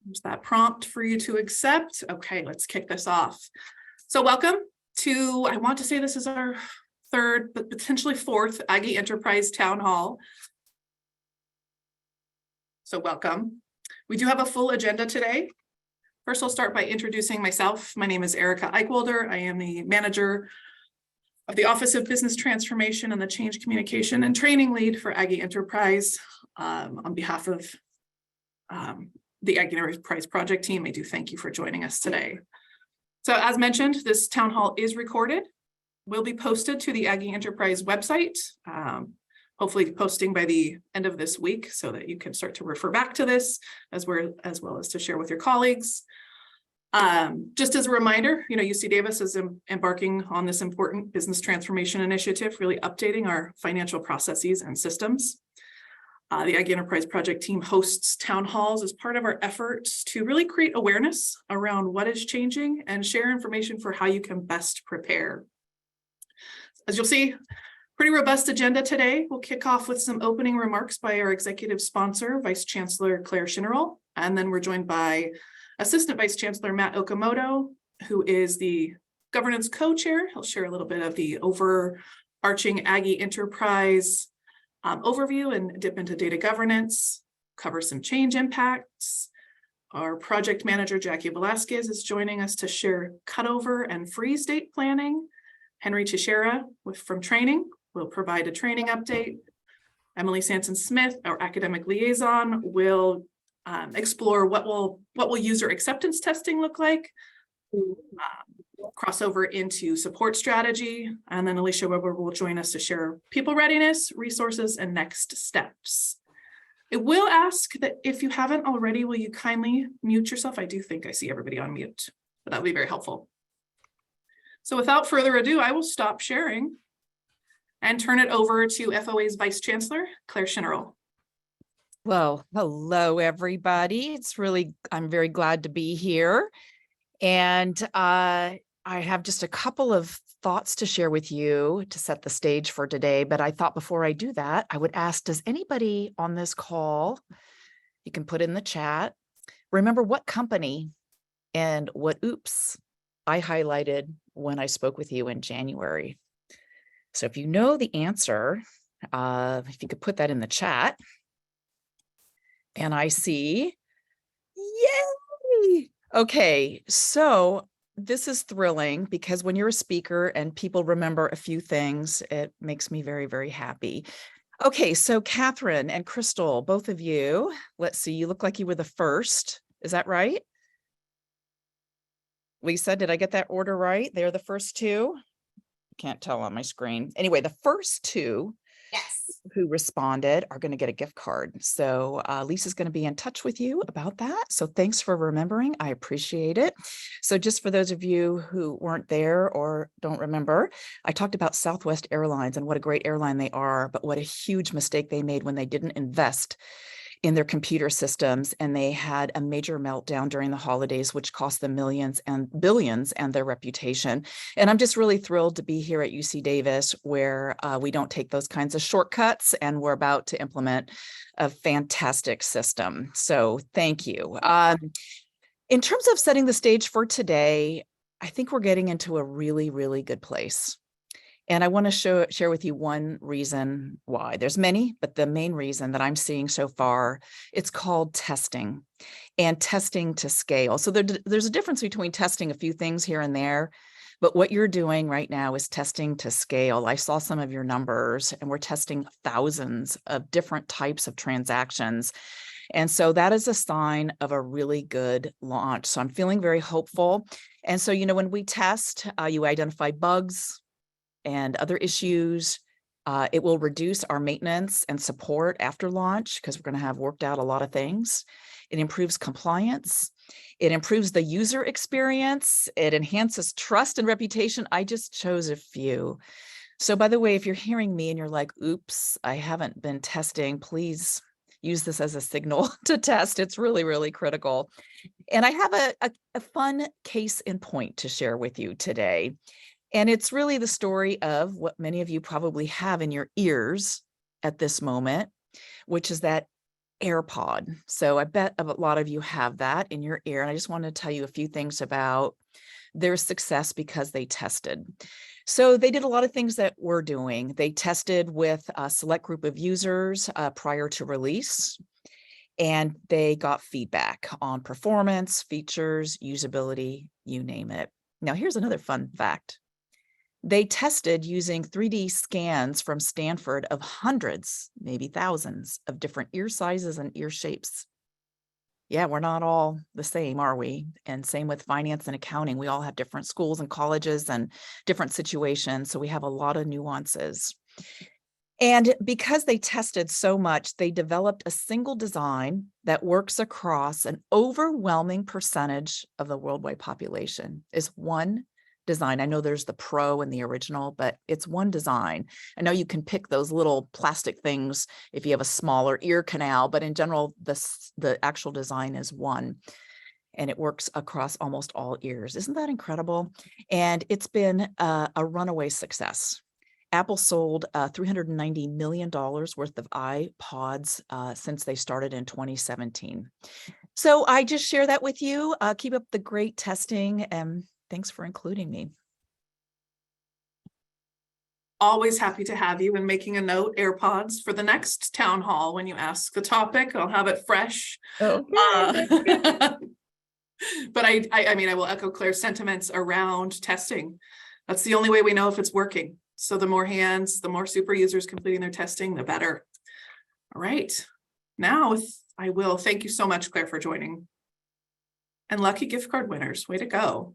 There's that prompt for you to accept. Okay, let's kick this off. So welcome to, I want to say this is our third, but potentially fourth Aggie Enterprise Town Hall. So welcome. We do have a full agenda today. First, I'll start by introducing myself. My name is Erica Eichwalder. I am the manager of the Office of Business Transformation and the Change Communication and Training Lead for Aggie Enterprise. On behalf of the Aggie Enterprise project team, I do thank you for joining us today. So as mentioned, this town hall is recorded, will be posted to the Aggie Enterprise website, hopefully posting by the end of this week so that you can start to refer back to this as well as to share with your colleagues. Just as a reminder, UC Davis is embarking on this important business transformation initiative, really updating our financial processes and systems. The Aggie Enterprise project team hosts town halls as part of our efforts to really create awareness around what is changing and share information for how you can best prepare. As you'll see, pretty robust agenda today. We'll kick off with some opening remarks by our executive sponsor, Vice Chancellor Claire Shinnerl, and then we're joined by Assistant Vice Chancellor Matt Okamoto, who is the governance co-chair. He'll share a little bit of the overarching Aggie Enterprise overview and dip into data governance, cover some change impacts. Our project manager, Jackie Velasquez, is joining us to share cutover and freeze date planning. Henry Teixeira from training will provide a training update. Emily Sanson-Smith, our academic liaison, will explore what will user acceptance testing look like, cross over into support strategy, and then Alicia Weber will join us to share people readiness, resources, and next steps. I will ask that if you haven't already, will you kindly mute yourself? I do think I see everybody on mute, but that would be very helpful. So without further ado, I will stop sharing and turn it over to FOA's Vice Chancellor, Claire Shinnerl. Well, hello, everybody. I'm very glad to be here. And I have just a couple of thoughts to share with you to set the stage for today. But I thought before I do that, I would ask, does anybody on this call, you can put in the chat, remember what company and what oops I highlighted when I spoke with you in January? So if you know the answer, if you could put that in the chat. And I see, yay! Okay, so this is thrilling because when you're a speaker and people remember a few things, it makes me very, very happy. Okay, so Catherine and Crystal, both of you, let's see, you look like you were the first. Is that right? Lisa, did I get that order right? They're the first two? Can't tell on my screen. Anyway, the first two who responded are going to get a gift card. So Lisa's going to be in touch with you about that. So thanks for remembering. I appreciate it. So just for those of you who weren't there or don't remember, I talked about Southwest Airlines and what a great airline they are, but what a huge mistake they made when they didn't invest in their computer systems, and they had a major meltdown during the holidays, which cost them millions and billions and their reputation. And I'm just really thrilled to be here at UC Davis, where we don't take those kinds of shortcuts, and we're about to implement a fantastic system. So thank you. In terms of setting the stage for today, I think we're getting into a really, really good place. And I want to share with you one reason why. There's many, but the main reason that I'm seeing so far, it's called testing and testing to scale. So there's a difference between testing a few things here and there, but what you're doing right now is testing to scale. I saw some of your numbers, and we're testing thousands of different types of transactions. And so that is a sign of a really good launch. So I'm feeling very hopeful. And so, when we test, you identify bugs and other issues. It will reduce our maintenance and support after launch because we're going to have worked out a lot of things. It improves compliance. It improves the user experience. It enhances trust and reputation. I just chose a few. So by the way, if you're hearing me and you're like, oops, I haven't been testing, please use this as a signal to test. It's really, really critical. And I have a fun case in point to share with you today. And it's really the story of what many of you probably have in your ears at this moment, which is that AirPod. So I bet a lot of you have that in your ear. And I just want to tell you a few things about their success because they tested. So they did a lot of things that we're doing. They tested with a select group of users prior to release, and they got feedback on performance, features, usability, you name it. Now, here's another fun fact. They tested using 3D scans from Stanford of hundreds, maybe thousands of different ear sizes and ear shapes. Yeah, we're not all the same, are we? And same with finance and accounting. We all have different schools and colleges and different situations. So we have a lot of nuances. And because they tested so much, they developed a single design that works across an overwhelming percentage of the worldwide population. Is one design. I know there's the Pro and the original, but it's one design. I know you can pick those little plastic things if you have a smaller ear canal, but in general, the actual design is one. And it works across almost all ears. Isn't that incredible? And it's been a runaway success. Apple sold $390 million worth of iPods since they started in 2017. So I just share that with you. Keep up the great testing, and thanks for including me. Always happy to have you, and making a note, AirPods for the next town hall. When you ask the topic, I'll have it fresh. Okay. But I mean, I will echo Claire's sentiments around testing. That's the only way we know if it's working. So the more hands, the more super users completing their testing, the better. All right. Now I will thank you so much, Claire, for joining. And lucky gift card winners, way to go.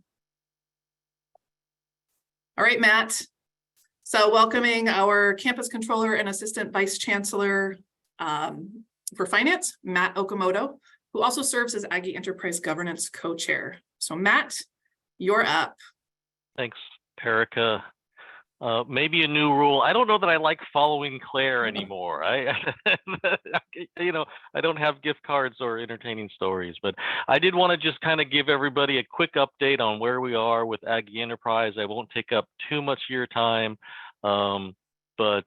All right, Matt. So welcoming our campus controller and assistant vice chancellor for finance, Matt Okamoto, who also serves as Aggie Enterprise Governance co-chair. So Matt, you're up. Thanks, Erica. Maybe a new rule. I don't know that I like following Claire anymore. You know, I don't have gift cards or entertaining stories, but I did want to just kind of give everybody a quick update on where we are with Aggie Enterprise. I won't take up too much of your time, but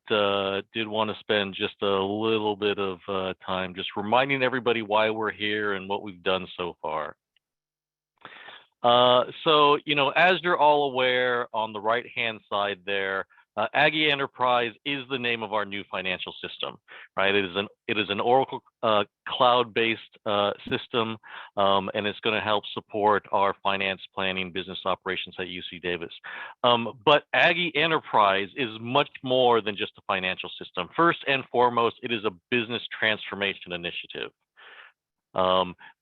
did want to spend just a little bit of time just reminding everybody why we're here and what we've done so far. So, you know, as you're all aware, on the right-hand side there, Aggie Enterprise is the name of our new financial system, right? It is an Oracle cloud-based system, and it's going to help support our finance planning business operations at UC Davis. But Aggie Enterprise is much more than just a financial system. First and foremost, it is a business transformation initiative.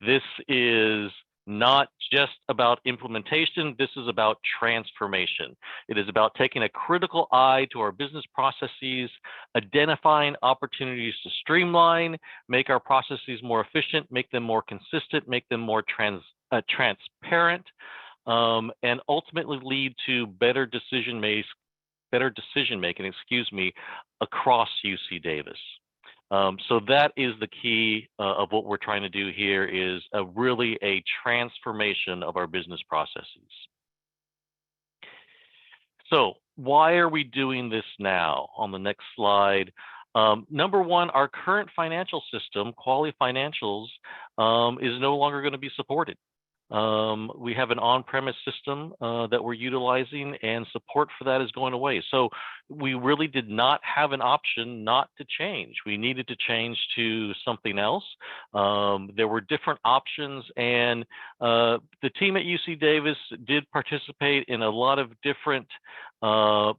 This is not just about implementation, this is about transformation. It is about taking a critical eye to our business processes, identifying opportunities to streamline, make our processes more efficient, make them more consistent, make them more transparent, and ultimately lead to better decision making, across UC Davis. So that is the key of what we're trying to do here, is really a transformation of our business processes. So why are we doing this now? On the next slide, number one, our current financial system, Quality Financials, is no longer going to be supported. We have an on-premise system that we're utilizing, and support for that is going away. So we really did not have an option not to change. We needed to change to something else. There were different options, and the team at UC Davis did participate in a lot of different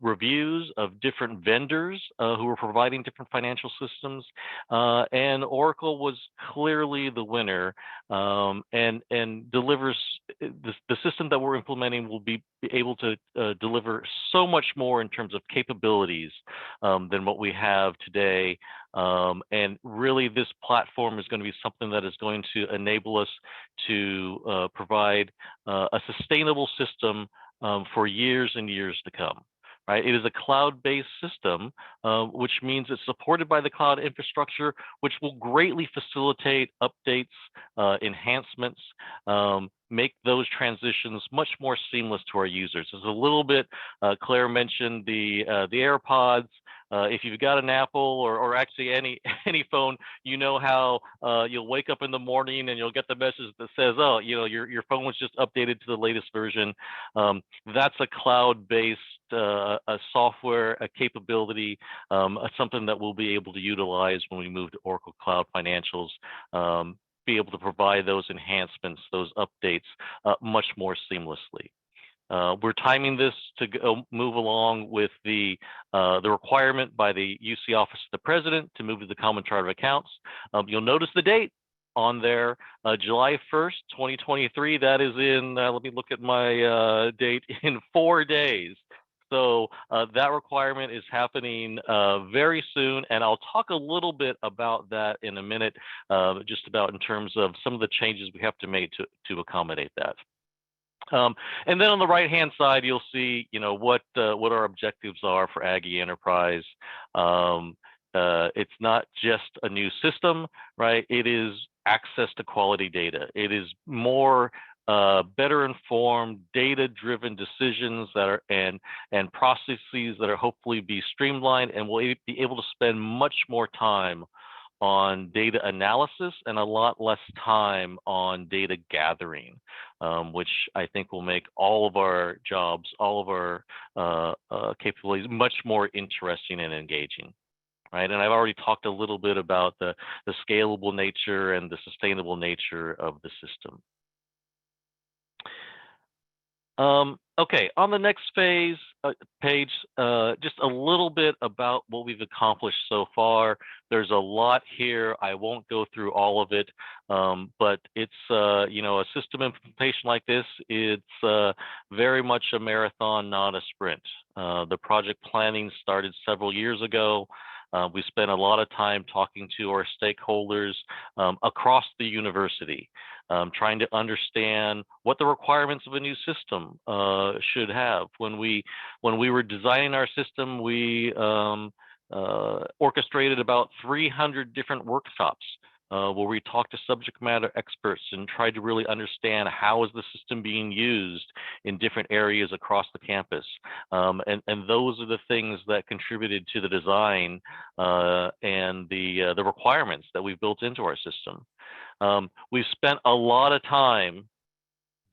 reviews of different vendors who were providing different financial systems, and Oracle was clearly the winner, and delivers the system that we're implementing will be able to deliver so much more in terms of capabilities than what we have today. And really, this platform is going to be something that is going to enable us to provide a sustainable system for years and years to come. Right? It is a cloud-based system, which means it's supported by the cloud infrastructure, which will greatly facilitate updates, enhancements, make those transitions much more seamless to our users. There's a little bit, Claire mentioned the AirPods. If you've got an Apple or actually any phone, you know how you'll wake up in the morning and you'll get the message that says, oh, your phone was just updated to the latest version. That's a cloud-based a software, a capability, something that we'll be able to utilize when we move to Oracle Cloud Financials, be able to provide those enhancements, those updates much more seamlessly. We're timing this to move along with the requirement by the UC Office of the President to move to the Common Chart of Accounts. You'll notice the date on there, July 1st, 2023. That is in, let me look at my date, in 4 days. So that requirement is happening very soon, and I'll talk a little bit about that in a minute, just about in terms of some of the changes we have to make to accommodate that. And then on the right-hand side, you'll see, what our objectives are for Aggie Enterprise. It's not just a new system, right? It is access to quality data. It is more better informed, data-driven decisions that are and processes that are hopefully be streamlined, and we'll be able to spend much more time on data analysis and a lot less time on data gathering, which I think will make all of our jobs, all of our capabilities much more interesting and engaging. Right, and I've already talked a little bit about the scalable nature and the sustainable nature of the system. Okay, on the next page, just a little bit about what we've accomplished so far. There's a lot here. I won't go through all of it, but it's, a system implementation like this, it's very much a marathon, not a sprint. The project planning started several years ago. We spent a lot of time talking to our stakeholders across the university, trying to understand what the requirements of a new system should have. When we were designing our system, we orchestrated about 300 different workshops where we talked to subject matter experts and tried to really understand how is the system being used in different areas across the campus. And those are the things that contributed to the design and the requirements that we've built into our system. We've spent a lot of time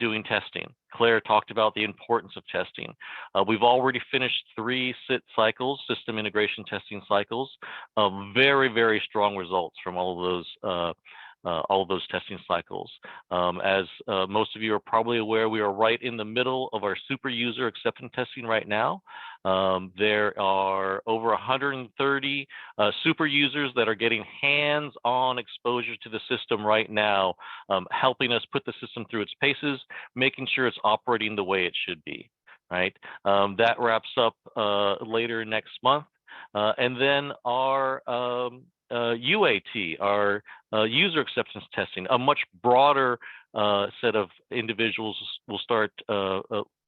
doing testing. Claire talked about the importance of testing. We've already finished 3 SIT cycles, system integration testing cycles. Very, very strong results from all of those testing cycles. As most of you are probably aware, we are right in the middle of our super user acceptance testing right now. There are over 130 super users that are getting hands-on exposure to the system right now, helping us put the system through its paces, making sure it's operating the way it should be, right? That wraps up later next month. And then our UAT, our user acceptance testing, a much broader set of individuals will start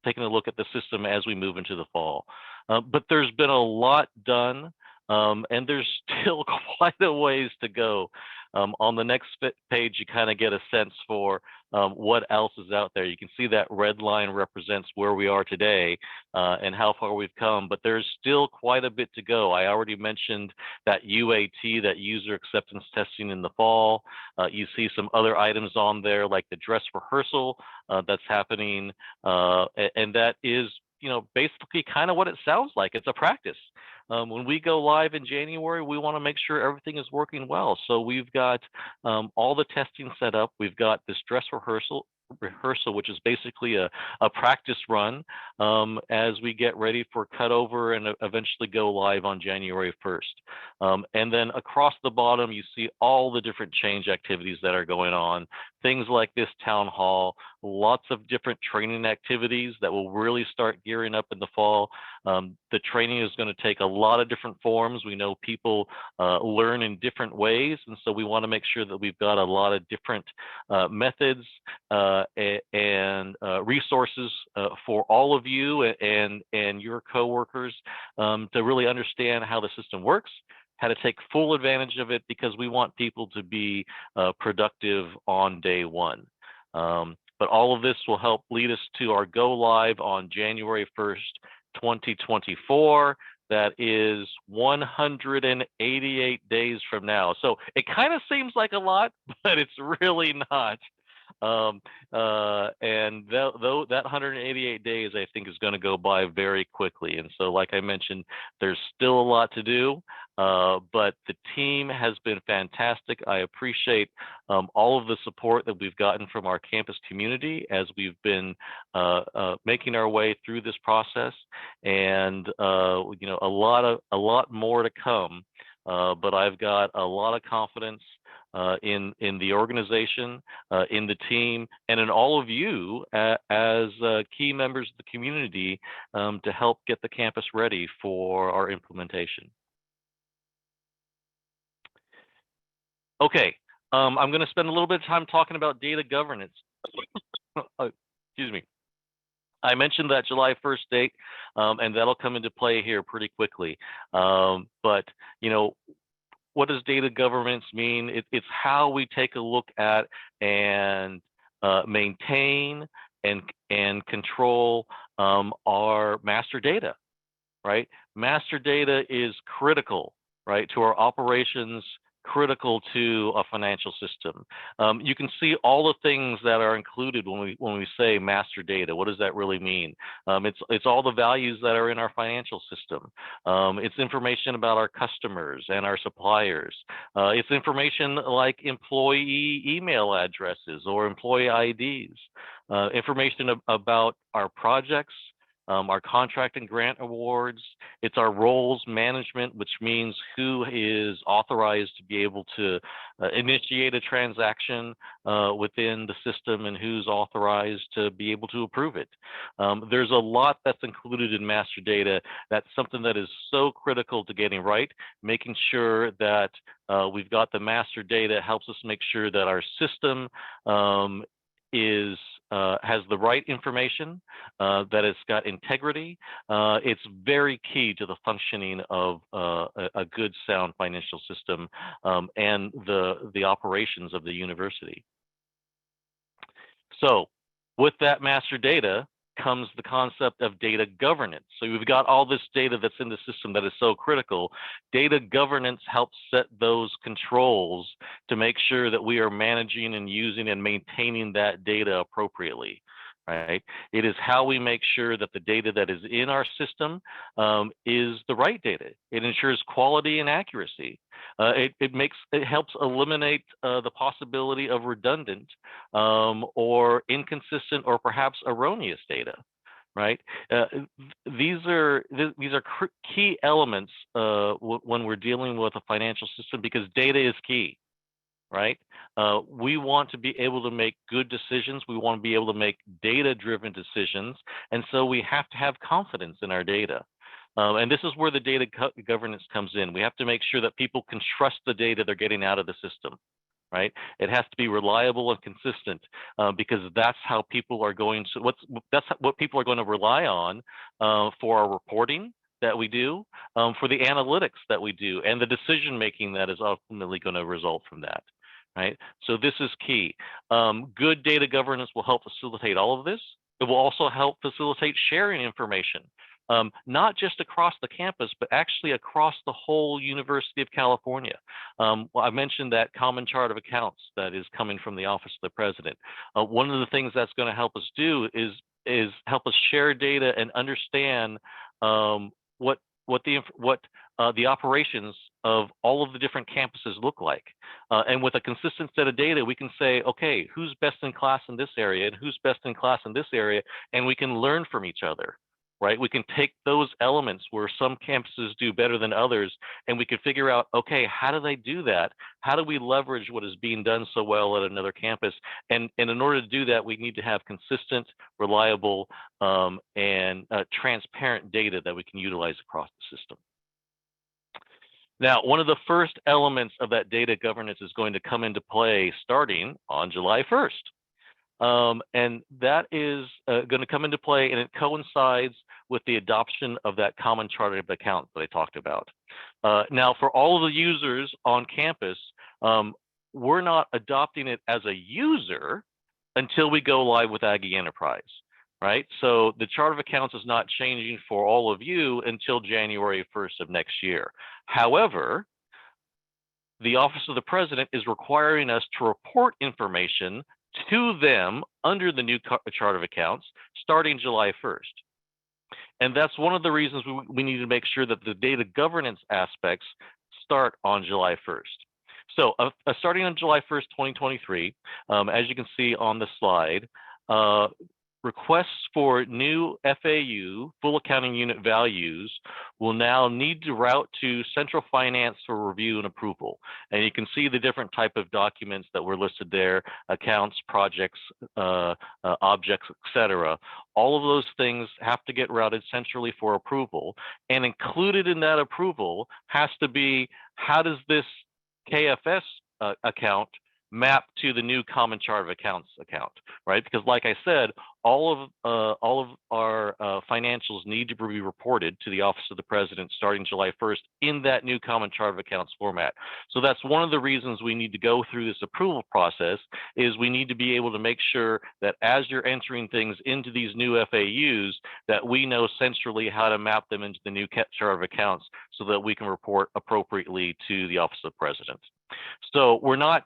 taking a look at the system as we move into the fall. But there's been a lot done, and there's still quite a ways to go. On the next page, you kind of get a sense for what else is out there. You can see that red line represents where we are today and how far we've come, but there's still quite a bit to go. I already mentioned that UAT, that user acceptance testing in the fall. You see some other items on there like the dress rehearsal that's happening, and that is, basically kind of what it sounds like. It's a practice. When we go live in January, we want to make sure everything is working well. So we've got all the testing set up. We've got this dress rehearsal, which is basically a practice run as we get ready for cutover and eventually go live on January 1st. And then across the bottom, you see all the different change activities that are going on. Things like this town hall, lots of different training activities that will really start gearing up in the fall. The training is going to take a lot of different forms. We know people learn in different ways, and so we want to make sure that we've got a lot of different methods and resources for all of you and your coworkers to really understand how the system works, how to take full advantage of it, because we want people to be productive on day one. But all of this will help lead us to our go live on January 1st, 2024. that is 188 days from now. So it kind of seems like a lot, but it's really not. And though that 188 days, I think, is going to go by very quickly. And so, like I mentioned, there's still a lot to do, but the team has been fantastic. I appreciate all of the support that we've gotten from our campus community as we've been making our way through this process, and you know, a lot more to come. But I've got a lot of confidence in the organization, in the team, and in all of you as key members of the community to help get the campus ready for our implementation. Okay, I'm going to spend a little bit of time talking about data governance. Excuse me. I mentioned that July 1st date, and that'll come into play here pretty quickly. But you know, what does data governance mean? It's how we take a look at and maintain and control our master data, right? Master data is critical, right, to our operations, critical to a financial system. You can see all the things that are included when we say master data. What does that really mean? It's all the values that are in our financial system. It's information about our customers and our suppliers. It's information like employee email addresses or employee IDs. Information about our projects, our contract and grant awards. It's our roles management, which means who is authorized to be able to initiate a transaction within the system and who's authorized to be able to approve it. There's a lot that's included in master data. That's something that is so critical to getting right. Making sure that we've got the master data helps us make sure that our system has the right information, that it's got integrity. It's very key to the functioning of a good, sound financial system and the operations of the university. So with that master data comes the concept of data governance. So we've got all this data that's in the system that is so critical. Data governance helps set those controls to make sure that we are managing and using and maintaining that data appropriately, right? It is how we make sure that the data that is in our system is the right data. It ensures quality and accuracy. It helps eliminate the possibility of redundant or inconsistent or perhaps erroneous data, right? These are key elements when we're dealing with a financial system, because data is key, right? We want to be able to make good decisions. We want to be able to make data-driven decisions, and so we have to have confidence in our data. And this is where the data governance comes in. We have to make sure that people can trust the data they're getting out of the system, right? It has to be reliable and consistent, because that's how people are going to, that's what people are going to rely on for our reporting that we do, for the analytics that we do, and the decision making that is ultimately going to result from that, right? So this is key. Good data governance will help facilitate all of this. It will also help facilitate sharing information. Not just across the campus, but actually across the whole University of California. Well, I mentioned that common chart of accounts that is coming from the Office of the President. One of the things that's going to help us do is help us share data and understand what the operations of all of the different campuses look like. And with a consistent set of data, we can say, okay, who's best in class in this area and who's best in class in this area, and we can learn from each other. Right? We can take those elements where some campuses do better than others, and we can figure out, okay, how do they do that? How do we leverage what is being done so well at another campus? And in order to do that, we need to have consistent, reliable, and transparent data that we can utilize across the system. Now, one of the first elements of that data governance is going to come into play starting on July 1st. And that is going to come into play, and it coincides with the adoption of that common chart of accounts that I talked about. Now, for all of the users on campus, we're not adopting it as a user until we go live with Aggie Enterprise. right? So the chart of accounts is not changing for all of you until January 1st of next year. However, the Office of the President is requiring us to report information to them under the new chart of accounts starting July 1st. And that's one of the reasons we need to make sure that the data governance aspects start on July 1st. So starting on July 1st, 2023, as you can see on the slide, requests for new FAU, full accounting unit values, will now need to route to central finance for review and approval. And you can see the different type of documents that were listed there: accounts, projects, objects, etc. All of those things have to get routed centrally for approval. And included in that approval has to be, how does this KFS account map to the new common chart of accounts account, right? Because like I said, all of our financials need to be reported to the Office of the President starting July 1st in that new common chart of accounts format. So that's one of the reasons we need to go through this approval process, is we need to be able to make sure that as you're entering things into these new FAUs, that we know centrally how to map them into the new chart of accounts so that we can report appropriately to the Office of the President. So we're not,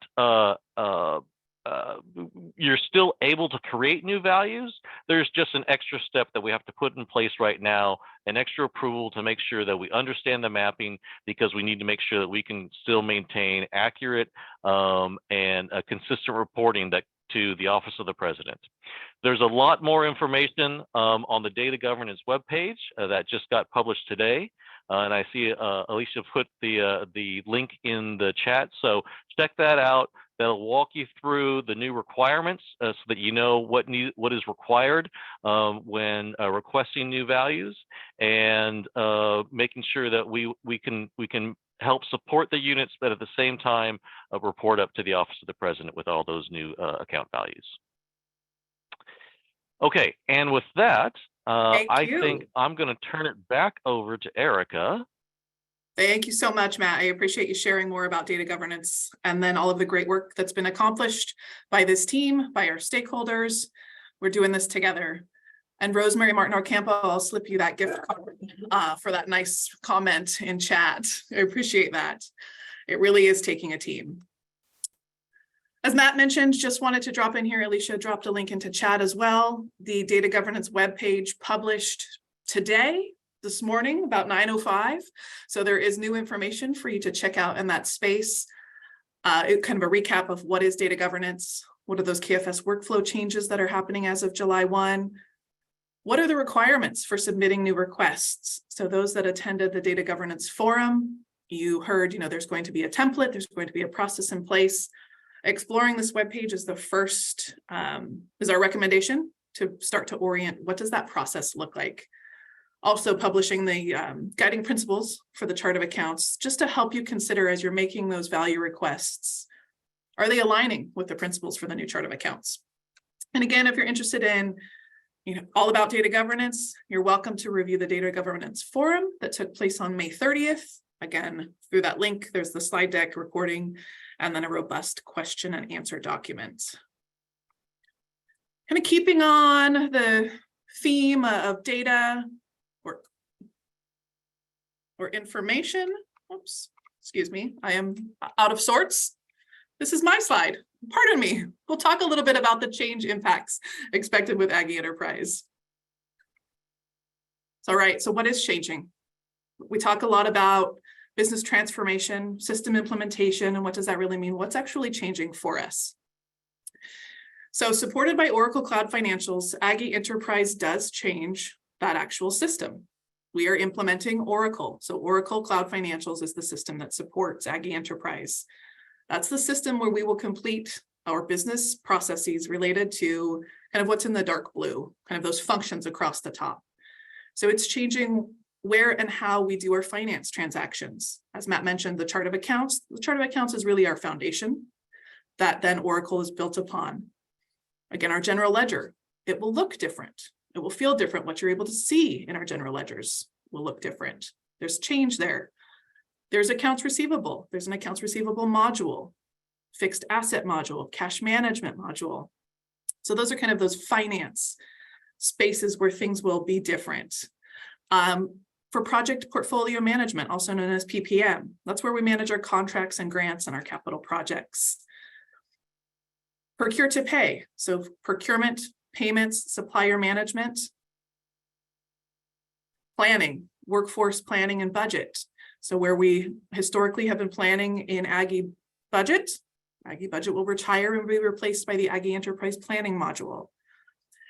you're still able to create new values. There's just an extra step that we have to put in place right now, an extra approval to make sure that we understand the mapping, because we need to make sure that we can still maintain accurate and consistent reporting that to the Office of the President. There's a lot more information on the data governance webpage that just got published today. And I see Alicia put the link in the chat, so check that out. That'll walk you through the new requirements so that you know what is required when requesting new values, and making sure that we can help support the units, but at the same time report up to the Office of the President with all those new account values. Okay, and with that, I think I'm going to turn it back over to Erica. Thank you so much, Matt. I appreciate you sharing more about data governance and then all of the great work that's been accomplished by this team, by our stakeholders. We're doing this together. And Rosemary Martin Ocampo, I'll slip you that gift card for that nice comment in chat. I appreciate that. It really is taking a team. As Matt mentioned, just wanted to drop in here, Alicia dropped a link into chat as well. The data governance webpage published today, this morning, about 9:05. So there is new information for you to check out in that space. Kind of a recap of what is data governance, what are those KFS workflow changes that are happening as of July 1? What are the requirements for submitting new requests? So those that attended the data governance forum, you heard, there's going to be a template, there's going to be a process in place. Exploring this webpage is the first, is our recommendation to start to orient, what does that process look like? Also publishing the guiding principles for the chart of accounts, just to help you consider as you're making those value requests, are they aligning with the principles for the new chart of accounts? And again, if you're interested in all about data governance, you're welcome to review the data governance forum that took place on May 30th. Again, through that link, there's the slide deck recording, and then a robust question and answer document. Kind of keeping on the theme of data or information. Oops, excuse me, I am out of sorts. This is my slide, pardon me. We'll talk a little bit about the change impacts expected with Aggie Enterprise. All right, so what is changing? We talk a lot about business transformation, system implementation, and what does that really mean? What's actually changing for us? So supported by Oracle Cloud Financials, Aggie Enterprise does change that actual system. We are implementing Oracle. So Oracle Cloud Financials is the system that supports Aggie Enterprise. That's the system where we will complete our business processes related to kind of what's in the dark blue, kind of those functions across the top. So it's changing where and how we do our finance transactions. As Matt mentioned, the chart of accounts is really our foundation that then Oracle is built upon. Again, our general ledger, it will look different. It will feel different. What you're able to see in our general ledgers will look different. There's change there. There's accounts receivable. There's an accounts receivable module, fixed asset module, cash management module. So those are kind of those finance spaces where things will be different. For project portfolio management, also known as PPM, that's where we manage our contracts and grants and our capital projects. Procure to pay, so procurement, payments, supplier management. Planning, workforce planning and budget. So where we historically have been planning in Aggie budget will retire and be replaced by the Aggie Enterprise Planning module.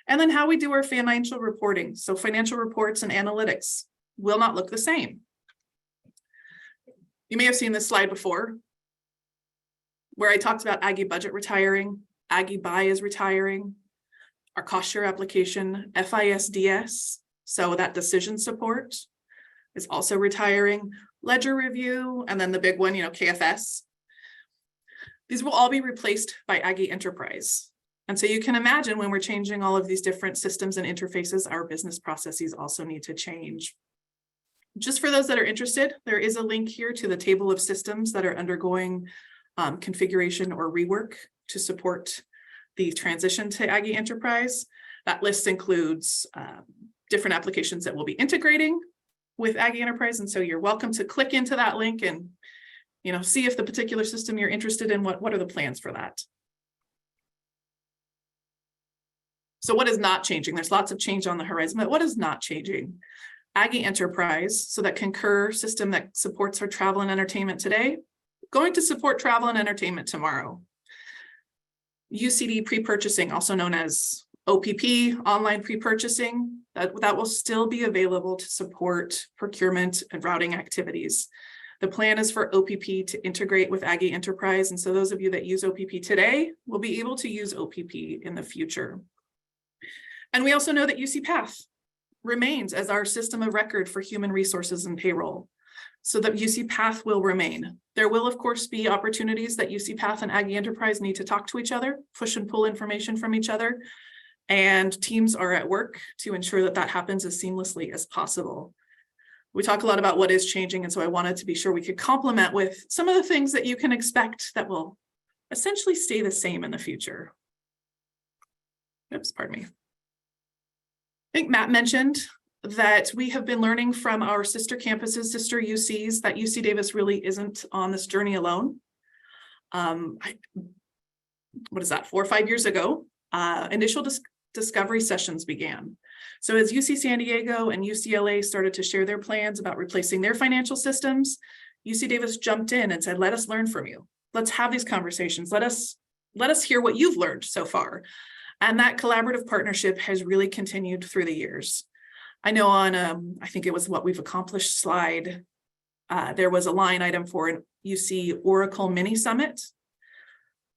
And then how we do our financial reporting. So financial reports and analytics will not look the same. You may have seen this slide before, where I talked about Aggie budget retiring, Aggie buy is retiring, our cost share application, FISDS, so that decision support is also retiring, ledger review, and then the big one, KFS. These will all be replaced by Aggie Enterprise. And so you can imagine when we're changing all of these different systems and interfaces, our business processes also need to change. Just for those that are interested, there is a link here to the table of systems that are undergoing configuration or rework to support the transition to Aggie Enterprise. That list includes different applications that we'll be integrating with Aggie Enterprise. And so you're welcome to click into that link and see if the particular system you're interested in, what are the plans for that. So what is not changing? There's lots of change on the horizon, but what is not changing? Aggie Enterprise, so that Concur system that supports our travel and entertainment today, going to support travel and entertainment tomorrow. UCD pre-purchasing, also known as OPP, online pre-purchasing, that will still be available to support procurement and routing activities. The plan is for OPP to integrate with Aggie Enterprise, and so those of you that use OPP today will be able to use OPP in the future. And we also know that UCPath remains as our system of record for human resources and payroll, so that UCPath will remain. There will, of course, be opportunities that UCPath and Aggie Enterprise need to talk to each other, push and pull information from each other, and teams are at work to ensure that that happens as seamlessly as possible. We talk a lot about what is changing, and so I wanted to be sure we could complement with some of the things that you can expect that will essentially stay the same in the future. Oops, pardon me. I think Matt mentioned that we have been learning from our sister campuses, sister UCs, that UC Davis really isn't on this journey alone. What is that, 4 or 5 years ago, initial discovery sessions began. So as UC San Diego and UCLA started to share their plans about replacing their financial systems, UC Davis jumped in and said, let us learn from you. Let's have these conversations. Let us hear what you've learned so far. And that collaborative partnership has really continued through the years. I know on, I think it was what we've accomplished slide, there was a line item for an UC Oracle mini summit.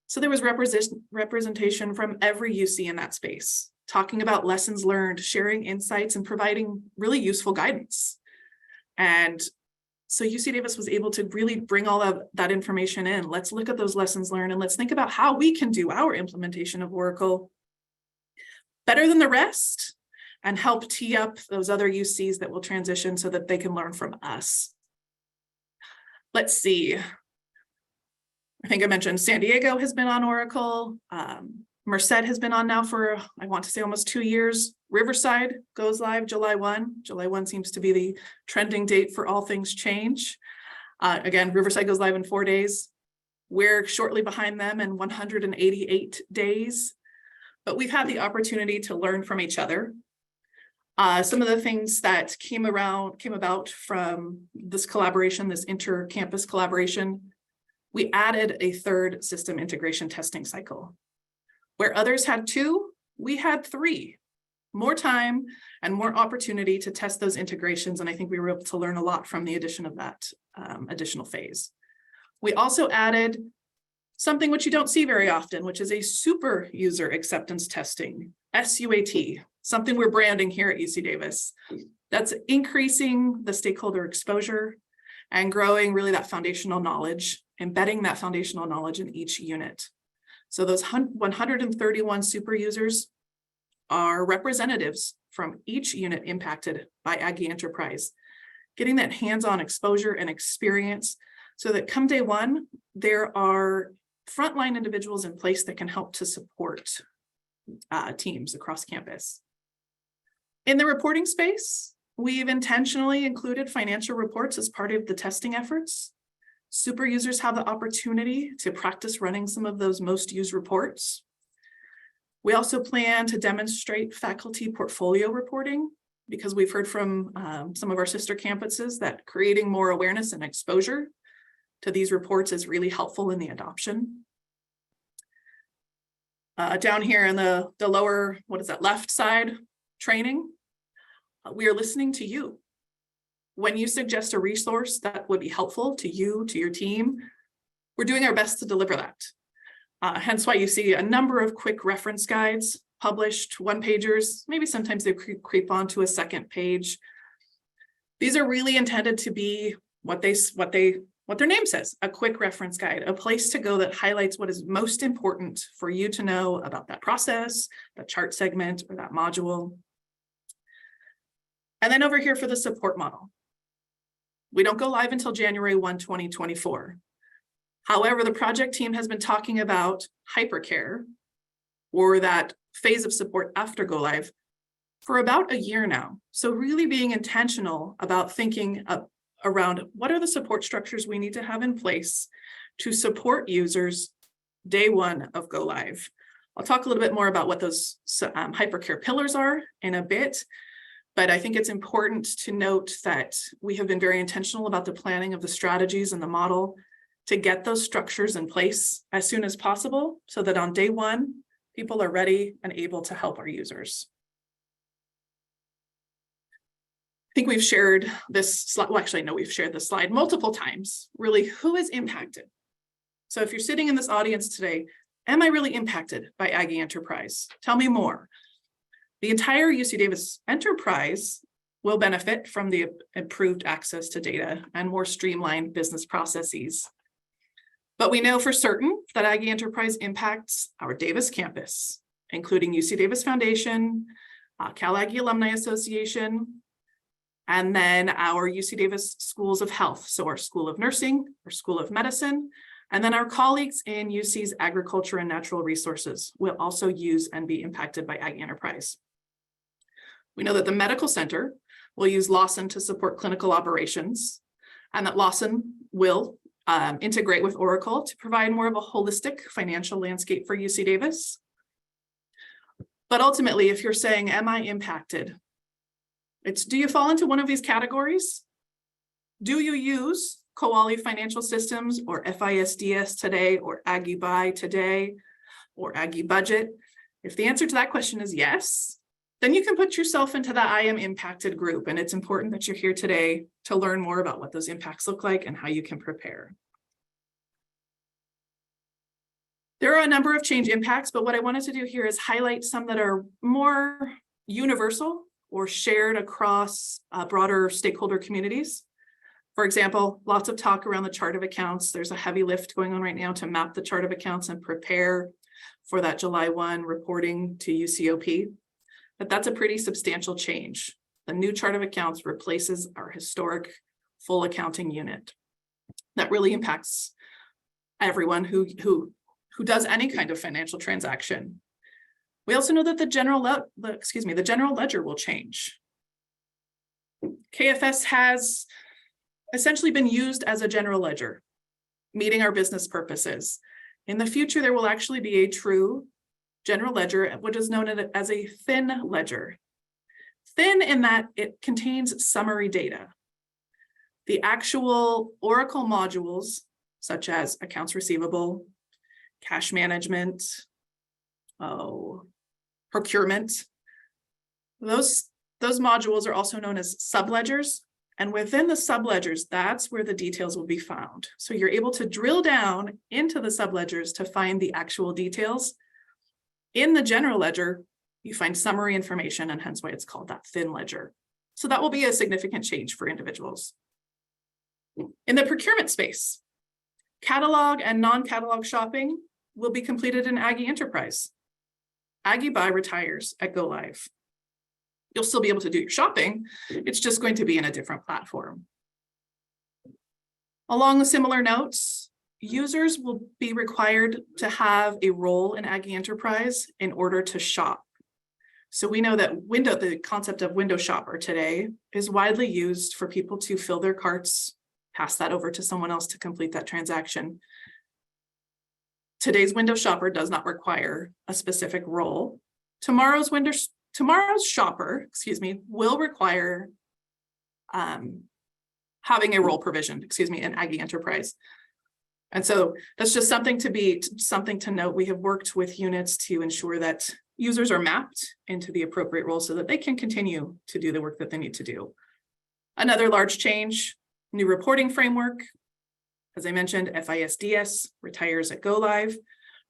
So there was representation from every UC in that space, talking about lessons learned, sharing insights, and providing really useful guidance. And so UC Davis was able to really bring all of that information in. Let's look at those lessons learned and let's think about how we can do our implementation of Oracle better than the rest and help tee up those other UCs that will transition so that they can learn from us. Let's see. I think I mentioned San Diego has been on Oracle. Merced has been on now for, I want to say, almost 2 years. Riverside goes live July 1. July 1 seems to be the trending date for all things change. Again, Riverside goes live in 4 days. We're shortly behind them in 188 days. But we've had the opportunity to learn from each other. Some of the things that came about from this collaboration, this inter-campus collaboration, we added a third system integration testing cycle. Where others had 2, we had 3. More time and more opportunity to test those integrations, and I think we were able to learn a lot from the addition of that additional phase. We also added something which you don't see very often, which is a super user acceptance testing, SUAT, something we're branding here at UC Davis. That's increasing the stakeholder exposure and growing really that foundational knowledge, embedding that foundational knowledge in each unit. So those 131 super users are representatives from each unit impacted by Aggie Enterprise, getting that hands-on exposure and experience so that come day one, there are frontline individuals in place that can help to support teams across campus. In the reporting space, we've intentionally included financial reports as part of the testing efforts. Super users have the opportunity to practice running some of those most used reports. We also plan to demonstrate faculty portfolio reporting because we've heard from some of our sister campuses that creating more awareness and exposure to these reports is really helpful in the adoption. Down here in the lower, what is that, left side training, we are listening to you. When you suggest a resource that would be helpful to you, to your team, we're doing our best to deliver that. Hence why you see a number of quick reference guides published, one-pagers, maybe sometimes they creep onto a second page. These are really intended to be what their name says, a quick reference guide, a place to go that highlights what is most important for you to know about that process, that chart segment, or that module. And then over here for the support model. We don't go live until January 1, 2024. However, the project team has been talking about hypercare, or that phase of support after go live, for about a year now. So really being intentional about thinking around what are the support structures we need to have in place to support users day one of go live. I'll talk a little bit more about what those hypercare pillars are in a bit, but I think it's important to note that we have been very intentional about the planning of the strategies and the model to get those structures in place as soon as possible so that on day one, people are ready and able to help our users. I think we've shared this slide, well, actually, no, we've shared this slide multiple times. Really, who is impacted? So if you're sitting in this audience today, am I really impacted by Aggie Enterprise? Tell me more. The entire UC Davis enterprise will benefit from the improved access to data and more streamlined business processes. But we know for certain that Aggie Enterprise impacts our Davis campus, including UC Davis Foundation, Cal Aggie Alumni Association, and then our UC Davis Schools of Health. So our School of Nursing, our School of Medicine, and then our colleagues in UC's Agriculture and Natural Resources will also use and be impacted by Aggie Enterprise. We know that the medical center will use Lawson to support clinical operations, and that Lawson will integrate with Oracle to provide more of a holistic financial landscape for UC Davis. But ultimately, if you're saying, am I impacted? It's, do you fall into one of these categories? Do you use Koali Financial Systems or FISDS today, or Aggie Buy today, or Aggie Budget? If the answer to that question is yes, then you can put yourself into the I am impacted group. And it's important that you're here today to learn more about what those impacts look like and how you can prepare. There are a number of change impacts, but what I wanted to do here is highlight some that are more universal or shared across broader stakeholder communities. For example, lots of talk around the chart of accounts. There's a heavy lift going on right now to map the chart of accounts and prepare for that July 1 reporting to UCOP. But that's a pretty substantial change. The new chart of accounts replaces our historic full accounting unit. That really impacts everyone who does any kind of financial transaction. We also know that the general ledger will change. KFS has essentially been used as a general ledger, meeting our business purposes. In the future, there will actually be a true general ledger, which is known as a thin ledger. Thin in that it contains summary data. The actual Oracle modules, such as accounts receivable, cash management, procurement, those modules are also known as subledgers. And within the subledgers, that's where the details will be found. So you're able to drill down into the subledgers to find the actual details. In the general ledger, you find summary information, and hence why it's called that thin ledger. So that will be a significant change for individuals. In the procurement space, catalog and non-catalog shopping will be completed in Aggie Enterprise. Aggie Buy retires at Go Live. You'll still be able to do your shopping. It's just going to be in a different platform. Along the similar notes, users will be required to have a role in Aggie Enterprise in order to shop. So we know that the concept of window shopper today is widely used for people to fill their carts, pass that over to someone else to complete that transaction. Today's window shopper does not require a specific role. Tomorrow's shopper, will require having a role provision, in Aggie Enterprise. And so that's just something to note. We have worked with units to ensure that users are mapped into the appropriate role so that they can continue to do the work that they need to do. Another large change, new reporting framework. As I mentioned, FISDS retires at go live,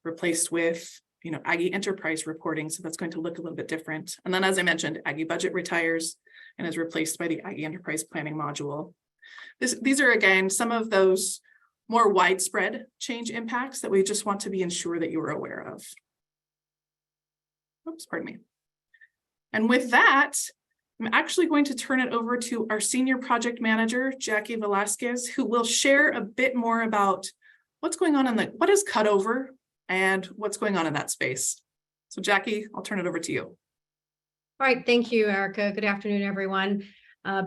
replaced with Aggie Enterprise reporting. So that's going to look a little bit different. And then, as I mentioned, Aggie Budget retires and is replaced by the Aggie Enterprise Planning module. These are, again, some of those more widespread change impacts that we just want to be ensured that you are aware of. Oops, pardon me. And with that, I'm actually going to turn it over to our senior project manager, Jackie Velasquez, who will share a bit more about what's going on what is cutover and what's going on in that space. So Jackie, I'll turn it over to you. All right, thank you, Erica. Good afternoon, everyone.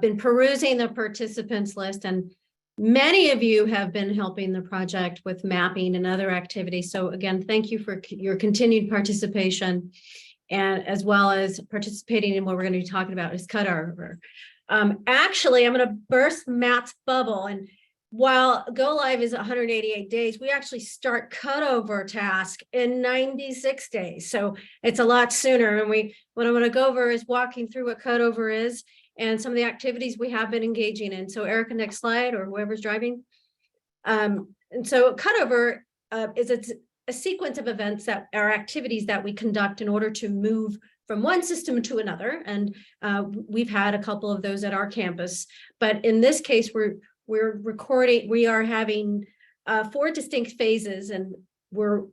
Been perusing the participants list, and many of you have been helping the project with mapping and other activities. So again, thank you for your continued participation, and as well as participating in what we're going to be talking about is cutover. Actually, I'm going to burst Matt's bubble, and while go live is 188 days, we actually start cutover task in 96 days. So it's a lot sooner. And what I'm going to go over is walking through what cutover is and some of the activities we have been engaging in. So Erica, next slide, or whoever's driving. And so cutover is a sequence of events that are activities that we conduct in order to move from one system to another. And we've had a couple of those at our campus. But in this case, we are having 4 distinct phases, and we're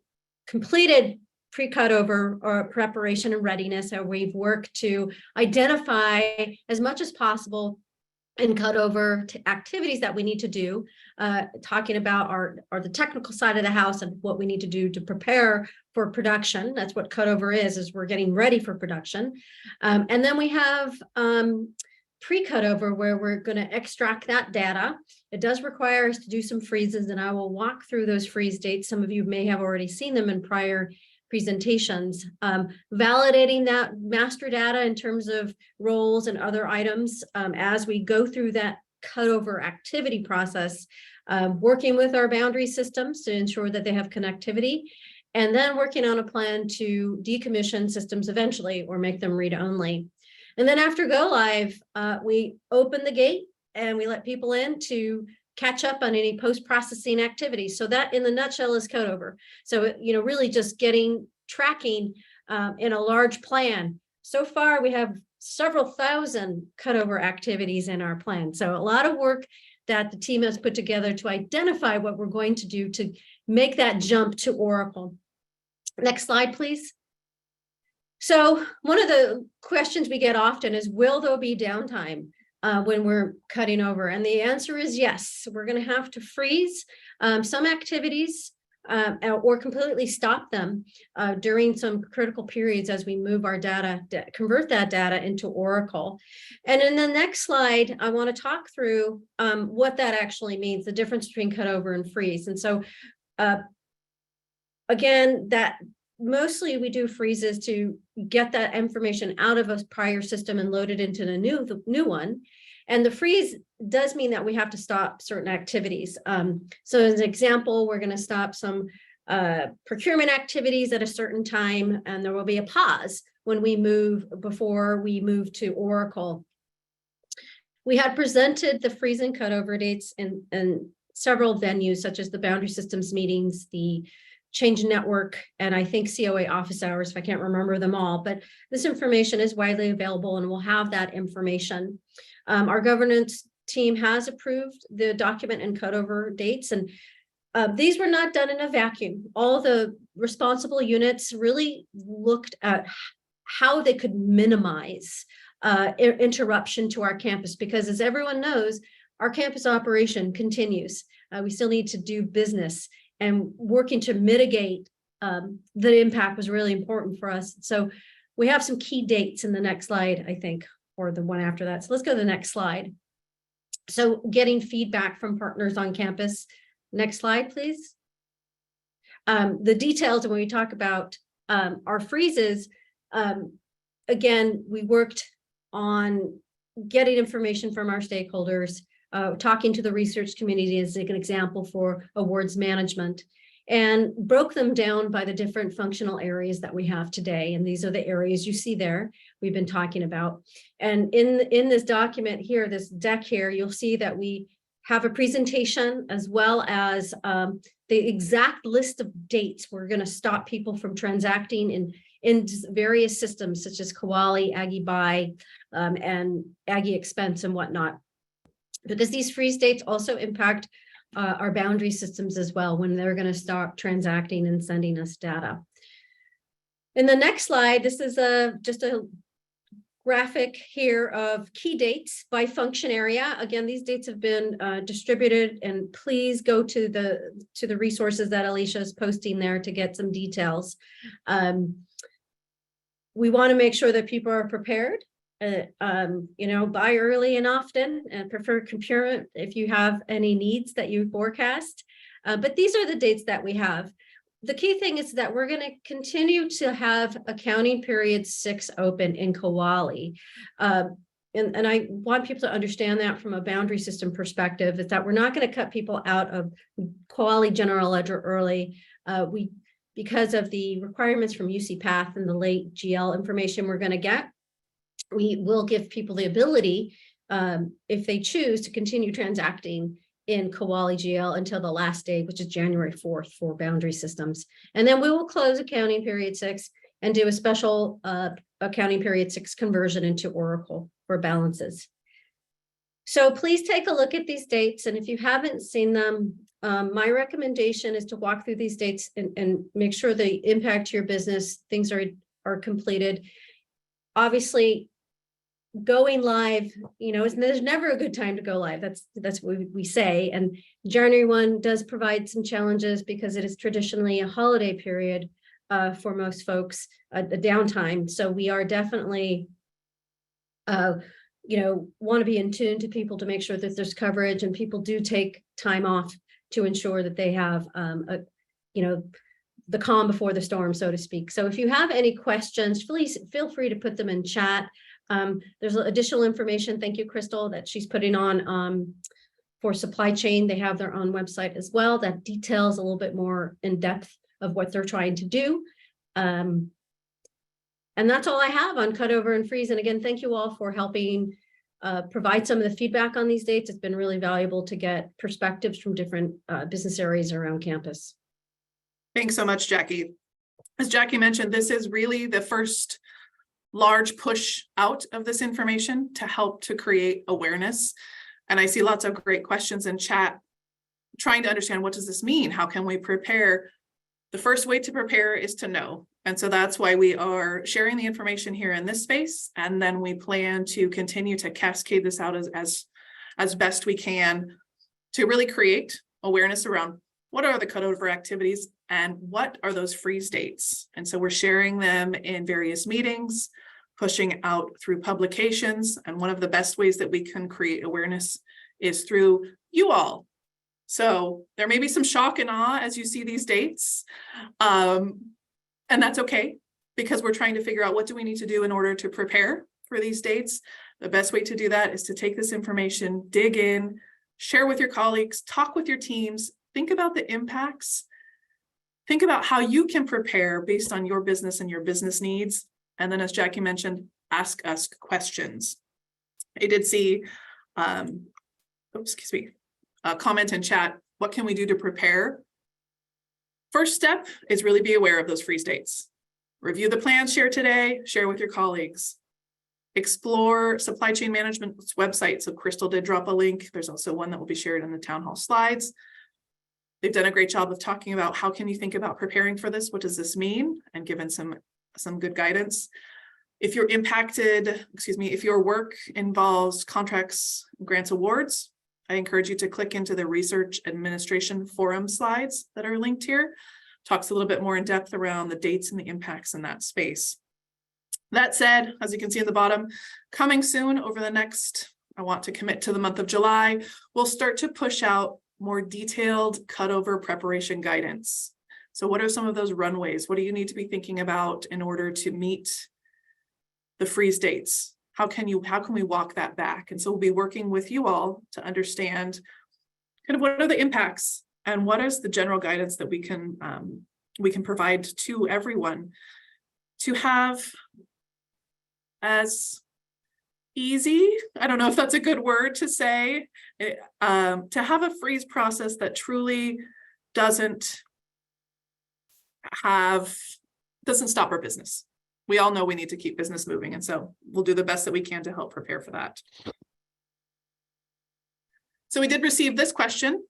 completed pre-cutover or preparation and readiness. And we've worked to identify as much as possible in cutover activities that we need to do, talking about the technical side of the house and what we need to do to prepare for production. That's what cutover is we're getting ready for production. And then we have pre-cutover, where we're going to extract that data. It does require us to do some freezes, and I will walk through those freeze dates. Some of you may have already seen them in prior presentations. Validating that master data in terms of roles and other items as we go through that cutover activity process, working with our boundary systems to ensure that they have connectivity, and then working on a plan to decommission systems eventually or make them read-only. And then after go live, we open the gate and we let people in to catch up on any post-processing activities. So that in the nutshell is cutover. So, really just tracking in a large plan. So far, we have several thousand cutover activities in our plan. So a lot of work that the team has put together to identify what we're going to do to make that jump to Oracle. Next slide, please. So one of the questions we get often is, will there be downtime when we're cutting over? And the answer is yes. We're going to have to freeze some activities or completely stop them during some critical periods as we move our data, convert that data into Oracle. And in the next slide, I want to talk through what that actually means, the difference between cutover and freeze. And so again, that mostly we do freezes to get that information out of a prior system and load it into the new one. And the freeze does mean that we have to stop certain activities. So as an example, we're going to stop some procurement activities at a certain time, and there will be a pause when we before we move to Oracle. We had presented the freeze and cutover dates in several venues, such as the boundary systems meetings, the change network, and I think COA office hours, if I can't remember them all, but this information is widely available and we'll have that information. Our governance team has approved the document and cutover dates, and these were not done in a vacuum. All the responsible units really looked at how they could minimize interruption to our campus, because as everyone knows, our campus operation continues. We still need to do business, and working to mitigate the impact was really important for us. So We have some key dates in the next slide, I think, or the one after that. So let's go to the next slide. So getting feedback from partners on campus. Next slide, please. The details when we talk about our freezes, again, we worked on getting information from our stakeholders, talking to the research community as an example for awards management, and broke them down by the different functional areas that we have today. And these are the areas you see there we've been talking about. And in this document here, this deck here, you'll see that we have a presentation as well as the exact list of dates we're going to stop people from transacting in various systems such as Koali, Aggie Buy, and Aggie Expense and whatnot. Because these freeze dates also impact our boundary systems as well when they're going to stop transacting and sending us data. In the next slide, this is just a graphic here of key dates by function area. Again, these dates have been distributed, and please go to the resources that Alicia is posting there to get some details. We want to make sure that people are prepared. Buy early and often, and prefer procurement if you have any needs that you forecast. But these are the dates that we have. The key thing is that we're going to continue to have accounting period 6 open in Koali. And I want people to understand that from a boundary system perspective, is that we're not going to cut people out of Koali General Ledger early. Because of the requirements from UC Path and the late GL information we're going to get, we will give people the ability, if they choose, to continue transacting in Koali GL until the last day, which is January 4th for boundary systems. And then we will close accounting period 6 and do a special accounting period 6 conversion into Oracle for balances. So please take a look at these dates. And if you haven't seen them, my recommendation is to walk through these dates and make sure they impact your business, things are completed. Obviously, going live, there's never a good time to go live. That's what we say. And January 1 does provide some challenges because it is traditionally a holiday period for most folks, a downtime. So we are definitely, want to be in tune to people to make sure that there's coverage, and people do take time off to ensure that they have, the calm before the storm, so to speak. So if you have any questions, please feel free to put them in chat. There's additional information, thank you, Crystal, that she's putting on for supply chain. They have their own website as well that details a little bit more in depth of what they're trying to do. And that's all I have on cutover and freeze. And again, thank you all for helping provide some of the feedback on these dates. It's been really valuable to get perspectives from different business areas around campus. Thanks so much, Jackie. As Jackie mentioned, this is really the first large push out of this information to help to create awareness. And I see lots of great questions in chat trying to understand, what does this mean? How can we prepare? The first way to prepare is to know. And so that's why we are sharing the information here in this space. And then we plan to continue to cascade this out as best we can to really create awareness around what are the cutover activities and what are those freeze dates. And so we're sharing them in various meetings, pushing out through publications. And one of the best ways that we can create awareness is through you all. So there may be some shock and awe as you see these dates. And that's okay, because we're trying to figure out what do we need to do in order to prepare for these dates. The best way to do that is to take this information, dig in, share with your colleagues, talk with your teams, think about the impacts, think about how you can prepare based on your business and your business needs. And then, as Jackie mentioned, ask us questions. I did see, a comment in chat, what can we do to prepare? First step is really be aware of those freeze dates. Review the plans shared today, share with your colleagues. Explore supply chain management's website. So Crystal did drop a link. There's also one that will be shared in the town hall slides. They've done a great job of talking about how can you think about preparing for this? What does this mean? And given some good guidance. If you're impacted, if your work involves contracts, grants, awards, I encourage you to click into the research administration forum slides that are linked here. Talks a little bit more in depth around the dates and the impacts in that space. That said, as you can see at the bottom, coming soon over the next, I want to commit to the month of July, we'll start to push out more detailed cutover preparation guidance. So what are some of those runways? What do you need to be thinking about in order to meet the freeze dates? How can we walk that back? And so we'll be working with you all to understand kind of what are the impacts and what is the general guidance that we can provide to everyone to have as easy, I don't know if that's a good word to say, to have a freeze process that truly doesn't stop our business. We all know we need to keep business moving, and so we'll do the best that we can to help prepare for that. So we did receive this question.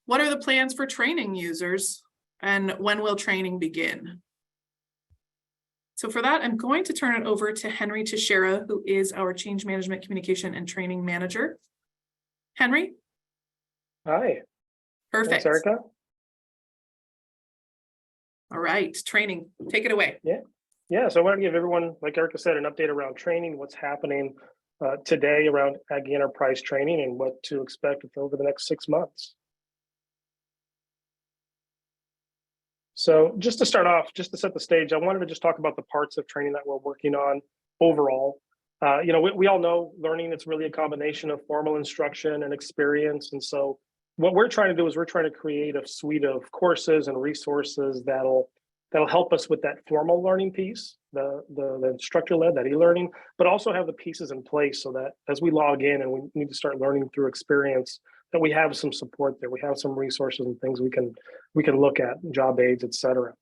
What are the plans for training users, and when will training begin? So for that, I'm going to turn it over to Henry Teixeira, who is our Change Management Communication and Training Manager. Henry? Hi. Perfect. Thanks, Erica. All right, training, take it away. Yeah, so I want to give everyone, like Erica said, an update around training, what's happening today around Aggie Enterprise training and what to expect over the next 6 months. So just to start off, just to set the stage, I wanted to just talk about the parts of training that we're working on overall. We all know learning, it's really a combination of formal instruction and experience. And so what we're trying to do is we're trying to create a suite of courses and resources that'll help us with that formal learning piece, the instructor-led, that e-learning, but also have the pieces in place so that as we log in and we need to start learning through experience, that we have some support there, we have some resources and things we can look at, job aids, et cetera.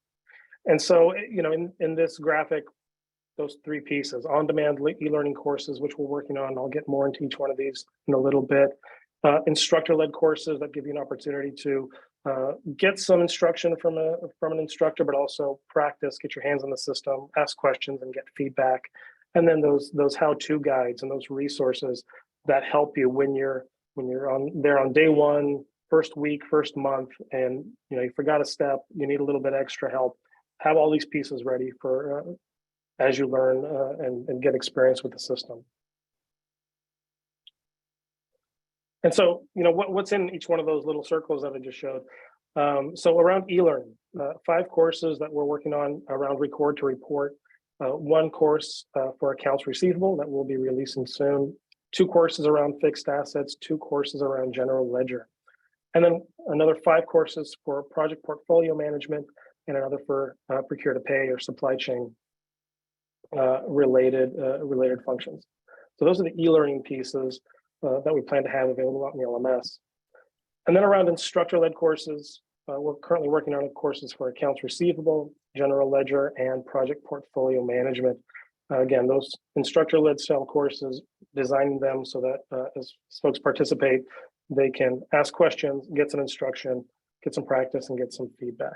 And so, in this graphic, those three pieces, on-demand e-learning courses, which we're working on, I'll get more into each one of these in a little bit. Instructor-led courses that give you an opportunity to get some instruction from an instructor, but also practice, get your hands on the system, ask questions and get feedback. And then those how-to guides and those resources that help you when you're on day one, first week, first month, and you forgot a step, you need a little bit extra help. Have all these pieces ready for as you learn and get experience with the system. And so, what's in each one of those little circles that I just showed? So around e-learning, 5 courses that we're working on around record to report, 1 course for accounts receivable that we'll be releasing soon, 2 courses around fixed assets, 2 courses around general ledger, and then another 5 courses for project portfolio management and another for procure to pay or supply chain related functions. So those are the e-learning pieces that we plan to have available out in the LMS. And then around instructor-led courses, we're currently working on courses for accounts receivable, general ledger, and project portfolio management. Again, those instructor-led style courses, designing them so that as folks participate, they can ask questions, get some instruction, get some practice, and get some feedback.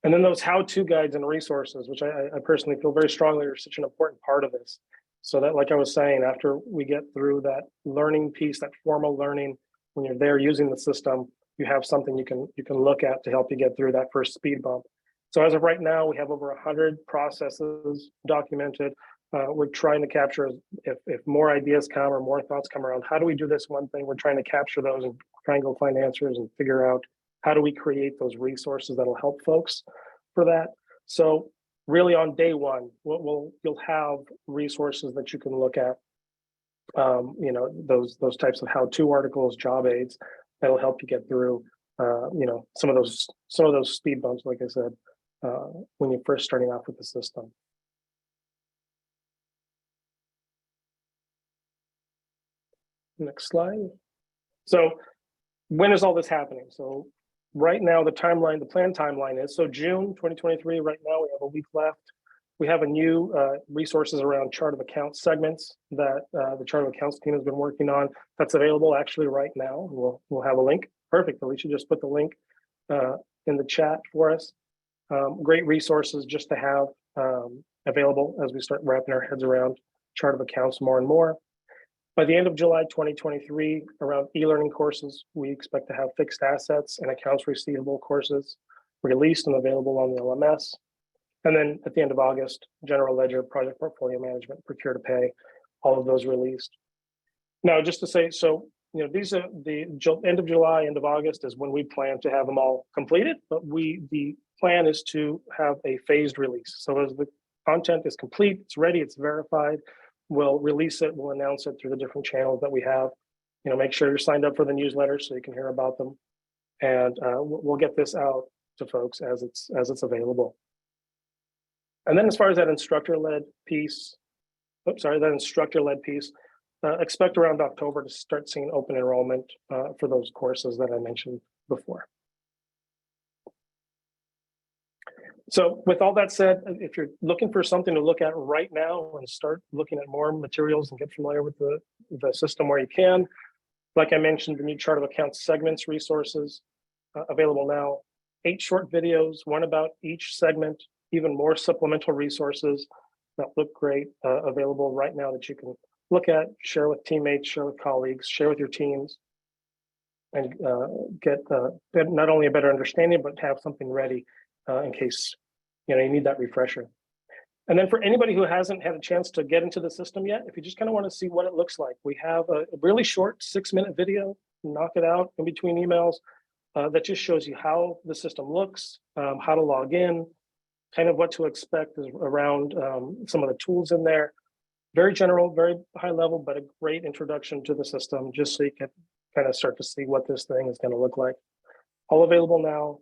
And then those how-to guides and resources, which I personally feel very strongly are such an important part of this. So that, like I was saying, after we get through that learning piece, that formal learning, when you're there using the system, you have something you can look at to help you get through that first speed bump. So as of right now, we have over 100 processes documented. We're trying to capture, if more ideas come or more thoughts come around, how do we do this one thing? We're trying to capture those and try and go find answers and figure out how do we create those resources that'll help folks for that. So really on day one, you'll have resources that you can look at, those types of how-to articles, job aids that'll help you get through, some of those speed bumps, like I said, when you're first starting off with the system. Next slide. So when is all this happening? So right now, the planned timeline is, so June 2023, right now we have a week left. We have a new resources around chart of accounts segments that the chart of accounts team has been working on. That's available actually right now. We'll have a link. Perfect. Alicia just put the link in the chat for us. Great resources just to have available as we start wrapping our heads around chart of accounts more and more. By the end of July 2023, around e-learning courses, we expect to have fixed assets and accounts receivable courses. released and available on the LMS. And then at the end of August, general ledger, project portfolio management, procure to pay, all of those released. Now, just to say, so, these are the end of July, end of August is when we plan to have them all completed, but the plan is to have a phased release. So as the content is complete, it's ready, it's verified, we'll release it, we'll announce it through the different channels that we have. Make sure you're signed up for the newsletter so you can hear about them. And we'll get this out to folks as it's available. And then as far as that instructor-led piece, expect around October to start seeing open enrollment for those courses that I mentioned before. So with all that said, if you're looking for something to look at right now and start looking at more materials and get familiar with the system where you can, like I mentioned, the new chart of accounts segments resources available now, 8 short videos, one about each segment, even more supplemental resources that look great available right now that you can look at, share with teammates, share with colleagues, share with your teams, and get not only a better understanding, but have something ready in case you need that refresher. And then for anybody who hasn't had a chance to get into the system yet, if you just kind of want to see what it looks like, we have a really short 6-minute video, knock it out in between emails, that just shows you how the system looks, how to log in, kind of what to expect around some of the tools in there. Very general, very high level, but a great introduction to the system, just so you can kind of start to see what this thing is going to look like. All available now.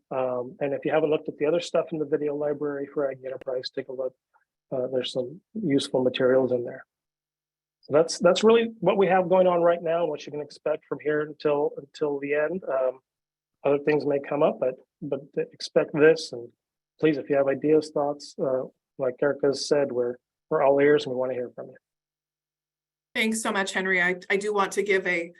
And if you haven't looked at the other stuff in the video library for Aggie Enterprise, take a look. There's some useful materials in there. So that's really what we have going on right now, and what you can expect from here until the end. Other things may come up, but expect this. And please, if you have ideas, thoughts, like Erica said, we're all ears and we want to hear from you. Thanks so much, Henry. I do want to give a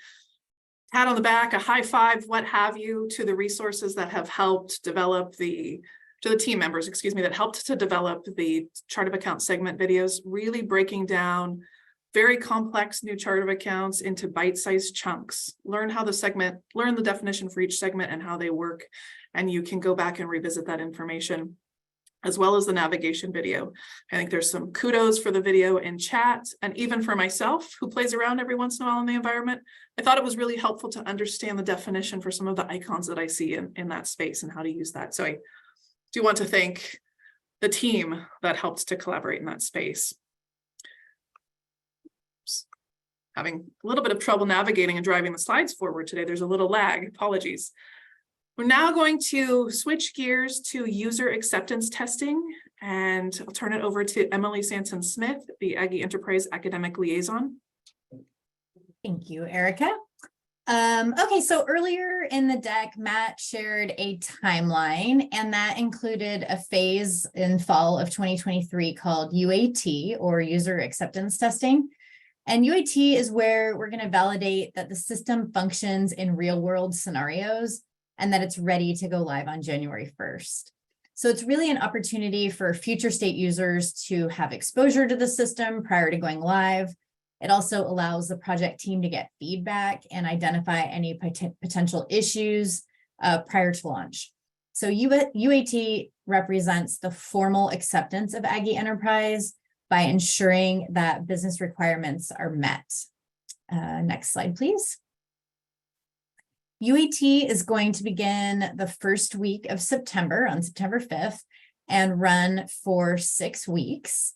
pat on the back, a high five, what have you, to the resources that have helped develop to the team members, that helped to develop the chart of account segment videos, really breaking down very complex new chart of accounts into bite-sized chunks. Learn the definition for each segment and how they work, and you can go back and revisit that information, as well as the navigation video. I think there's some kudos for the video in chat, and even for myself, who plays around every once in a while in the environment. I thought it was really helpful to understand the definition for some of the icons that I see in that space and how to use that. So I do want to thank the team that helped to collaborate in that space. Having a little bit of trouble navigating and driving the slides forward today. There's a little lag, apologies. We're now going to switch gears to user acceptance testing, and I'll turn it over to Emily Sanson-Smith, the Aggie Enterprise Academic Liaison. Thank you, Erica. Okay, so earlier in the deck, Matt shared a timeline, and that included a phase in fall of 2023 called UAT, or User Acceptance Testing. And UAT is where we're going to validate that the system functions in real-world scenarios and that it's ready to go live on January 1st. So it's really an opportunity for future state users to have exposure to the system prior to going live. It also allows the project team to get feedback and identify any potential issues prior to launch. So UAT represents the formal acceptance of Aggie Enterprise by ensuring that business requirements are met. Next slide, please. UAT is going to begin the first week of September, on September 5th, and run for 6 weeks.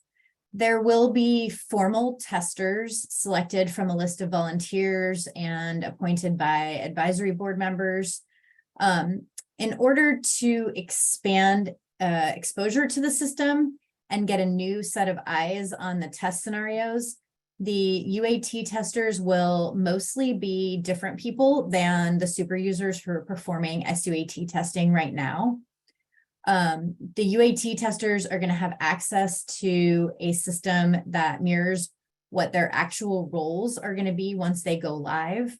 There will be formal testers selected from a list of volunteers and appointed by advisory board members. In order to expand exposure to the system and get a new set of eyes on the test scenarios, the UAT testers will mostly be different people than the super users who are performing SUAT testing right now. The UAT testers are going to have access to a system that mirrors what their actual roles are going to be once they go live.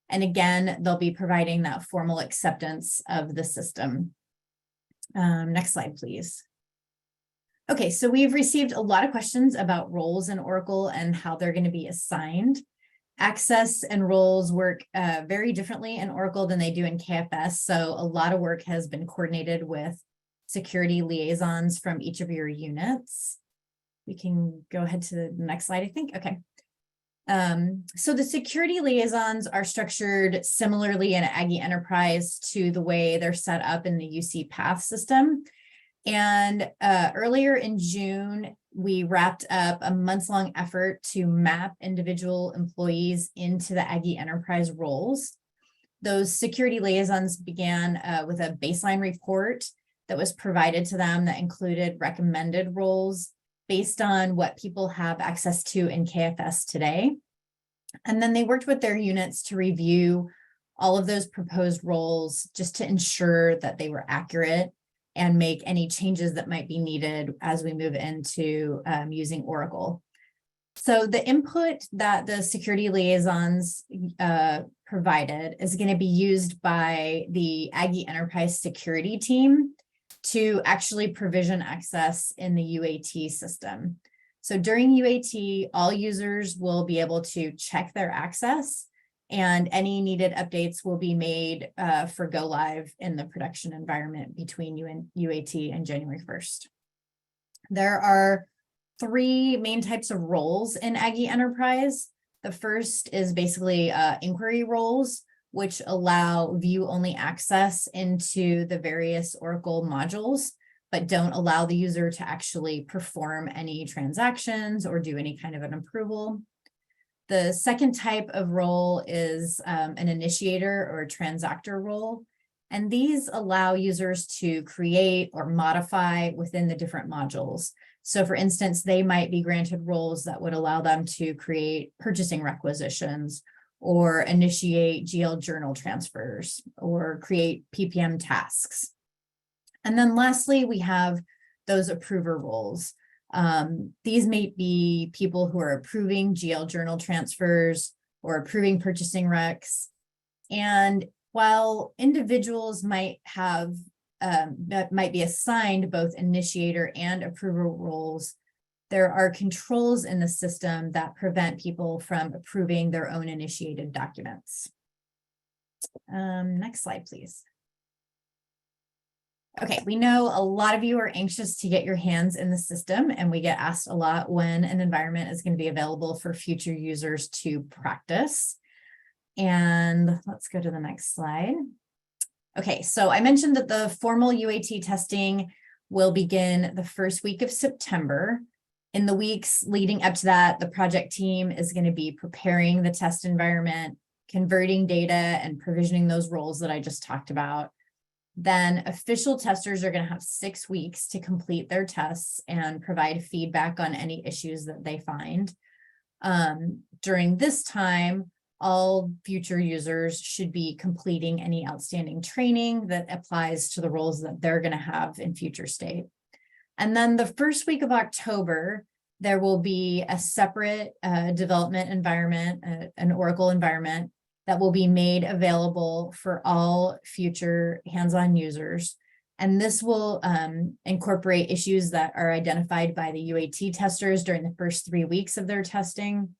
And again, they'll be providing that formal acceptance of the system. Next slide, please. Okay, so we've received a lot of questions about roles in Oracle and how they're going to be assigned. Access and roles work very differently in Oracle than they do in KFS. So a lot of work has been coordinated with security liaisons from each of your units. We can go ahead to the next slide, I think. Okay. So the security liaisons are structured similarly in Aggie Enterprise to the way they're set up in the UC Path system. And earlier in June, we wrapped up a month-long effort to map individual employees into the Aggie Enterprise roles. Those security liaisons began with a baseline report that was provided to them that included recommended roles based on what people have access to in KFS today. And then they worked with their units to review all of those proposed roles just to ensure that they were accurate and make any changes that might be needed as we move into using Oracle. So the input that the security liaisons provided is going to be used by the Aggie Enterprise security team to actually provision access in the UAT system. So during UAT, all users will be able to check their access, and any needed updates will be made for go live in the production environment between UAT and January 1st. There are 3 main types of roles in Aggie Enterprise. The first is basically inquiry roles, which allow view-only access into the various Oracle modules, but don't allow the user to actually perform any transactions or do any kind of an approval. The second type of role is an initiator or a transactor role, and these allow users to create or modify within the different modules. So for instance, they might be granted roles that would allow them to create purchasing requisitions or initiate GL journal transfers or create PPM tasks. And then lastly, we have those approver roles. These may be people who are approving GL journal transfers or approving purchasing recs. And while individuals might have that might be assigned both initiator and approver roles, there are controls in the system that prevent people from approving their own initiated documents. Next slide, please. Okay, we know a lot of you are anxious to get your hands in the system, and we get asked a lot when an environment is going to be available for future users to practice. And let's go to the next slide. Okay, so I mentioned that the formal UAT testing will begin the first week of September. In the weeks leading up to that, the project team is going to be preparing the test environment, converting data, and provisioning those roles that I just talked about. Then official testers are going to have 6 weeks to complete their tests and provide feedback on any issues that they find. During this time, all future users should be completing any outstanding training that applies to the roles that they're going to have in future state. And then the first week of October, there will be a separate development environment, an Oracle environment that will be made available for all future hands-on users. And this will incorporate issues that are identified by the UAT testers during the first 3 weeks of their testing.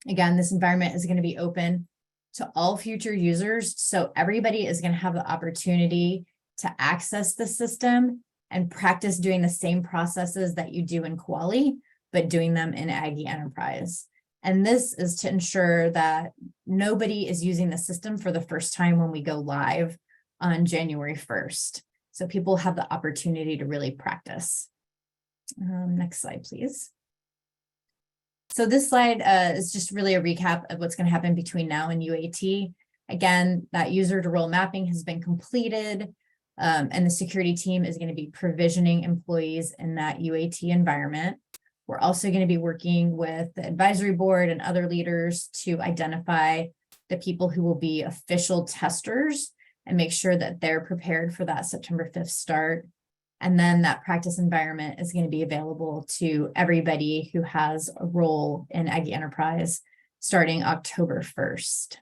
Again, this environment is going to be open to all future users, so everybody is going to have the opportunity to access the system and practice doing the same processes that you do in Quali, but doing them in Aggie Enterprise. And this is to ensure that nobody is using the system for the first time when we go live on January 1st. So people have the opportunity to really practice. Next slide, please. So this slide is just really a recap of what's going to happen between now and UAT. Again, that user to role mapping has been completed, and the security team is going to be provisioning employees in that UAT environment. We're also going to be working with the advisory board and other leaders to identify the people who will be official testers and make sure that they're prepared for that September 5th start. And then that practice environment is going to be available to everybody who has a role in Aggie Enterprise starting October 1st.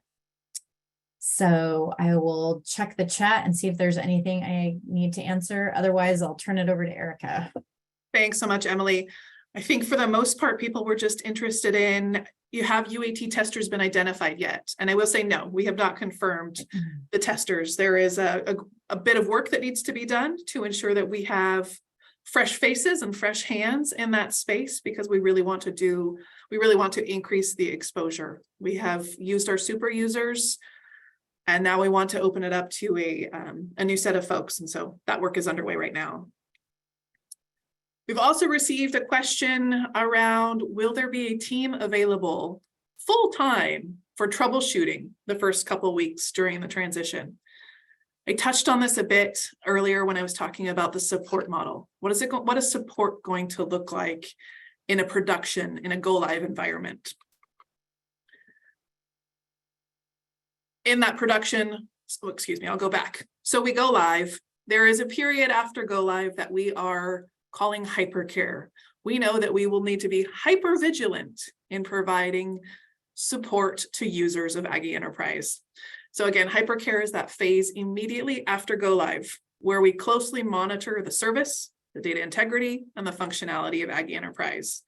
So I will check the chat and see if there's anything I need to answer. Otherwise, I'll turn it over to Erica. Thanks so much, Emily. I think for the most part, people were just interested in, you have UAT testers been identified yet? And I will say, no, we have not confirmed the testers. There is a bit of work that needs to be done to ensure that we have fresh faces and fresh hands in that space, because we really want to increase the exposure. We have used our super users, and now we want to open it up to a new set of folks. And so that work is underway right now. We've also received a question around, will there be a team available full-time for troubleshooting the first couple of weeks during the transition? I touched on this a bit earlier when I was talking about the support model. What is support going to look like in a production, in a go-live environment? In that production, oh, excuse me, I'll go back. So we go live. There is a period after go live that we are calling hypercare. We know that we will need to be hyper vigilant in providing support to users of Aggie Enterprise. So again, hypercare is that phase immediately after go live, where we closely monitor the service, the data integrity, and the functionality of Aggie Enterprise.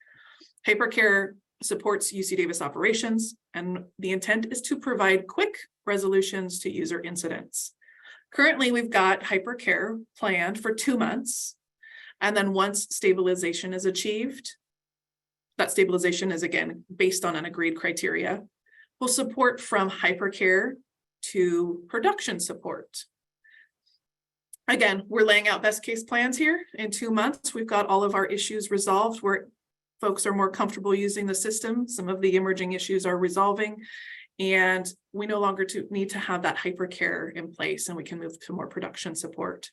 Hypercare supports UC Davis operations, and the intent is to provide quick resolutions to user incidents. Currently, we've got hypercare planned for 2 months. And then once stabilization is achieved, that stabilization is again based on an agreed criteria, we'll support from hypercare to production support. Again, we're laying out best case plans here. In 2 months, we've got all of our issues resolved where folks are more comfortable using the system. Some of the emerging issues are resolving, and we no longer need to have that hypercare in place, and we can move to more production support.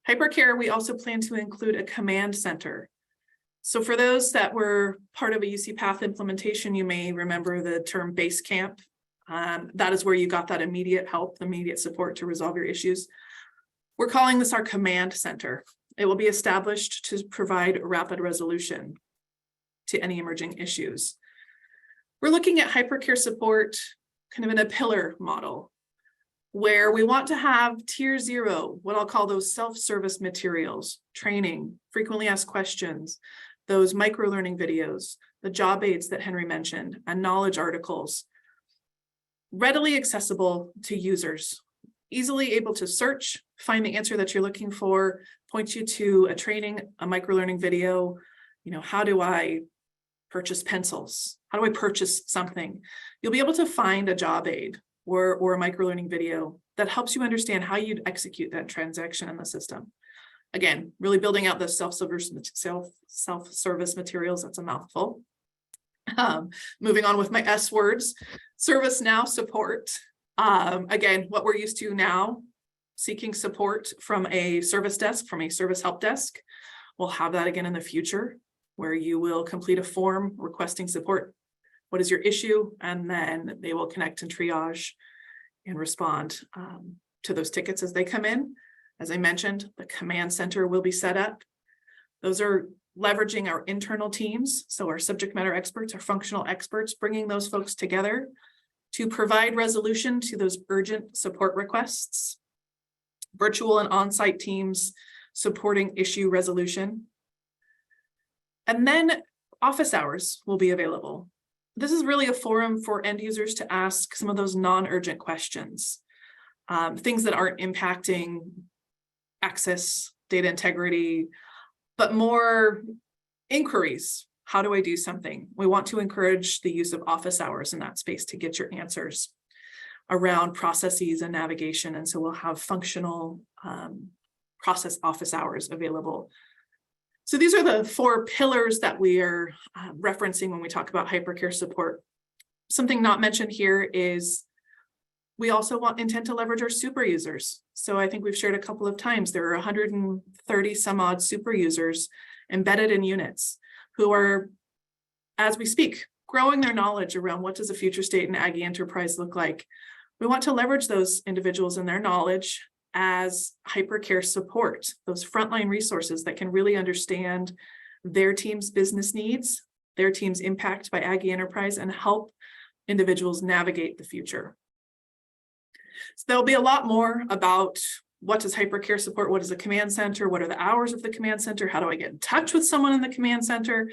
Hypercare, we also plan to include a command center. So for those that were part of a UC Path implementation, you may remember the term base camp. That is where you got that immediate help, immediate support to resolve your issues. We're calling this our command center. It will be established to provide rapid resolution to any emerging issues. We're looking at hypercare support kind of in a pillar model, where we want to have tier 0, what I'll call those self-service materials, training, frequently asked questions, those micro-learning videos, the job aids that Henry mentioned, and knowledge articles, readily accessible to users, easily able to search, find the answer that you're looking for, point you to a training, a micro-learning video, how do I purchase pencils? How do I purchase something? You'll be able to find a job aid or a micro-learning video that helps you understand how you'd execute that transaction in the system. Again, really building out the self-service materials. That's a mouthful. Moving on with my S words, ServiceNow support. Again, what we're used to now, seeking support from a service desk, from a service help desk. We'll have that again in the future, where you will complete a form requesting support. What is your issue? And then they will connect and triage and respond to those tickets as they come in. As I mentioned, the command center will be set up. Those are leveraging our internal teams. So our subject matter experts, our functional experts, bringing those folks together to provide resolution to those urgent support requests. Virtual and on-site teams supporting issue resolution. And then office hours will be available. This is really a forum for end users to ask some of those non-urgent questions, things that aren't impacting access, data integrity, but more inquiries. How do I do something? We want to encourage the use of office hours in that space to get your answers around processes and navigation. And so we'll have functional process office hours available. So these are the 4 pillars that we are referencing when we talk about hypercare support. Something not mentioned here is we also intend to leverage our super users. So I think we've shared a couple of times, there are 130 some odd super users embedded in units who are, as we speak, growing their knowledge around what does a future state and Aggie Enterprise look like. We want to leverage those individuals and their knowledge as hypercare support, those frontline resources that can really understand their team's business needs, their team's impact by Aggie Enterprise, and help individuals navigate the future. So there'll be a lot more about what does hypercare support? What is the command center? What are the hours of the command center? How do I get in touch with someone in the command center?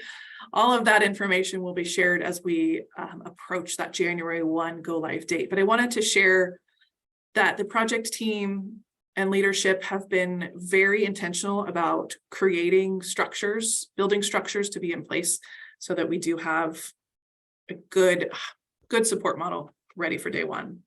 All of that information will be shared as we approach that January 1 go live date. But I wanted to share that the project team and leadership have been very intentional about creating structures, building structures to be in place so that we do have a good support model ready for day one.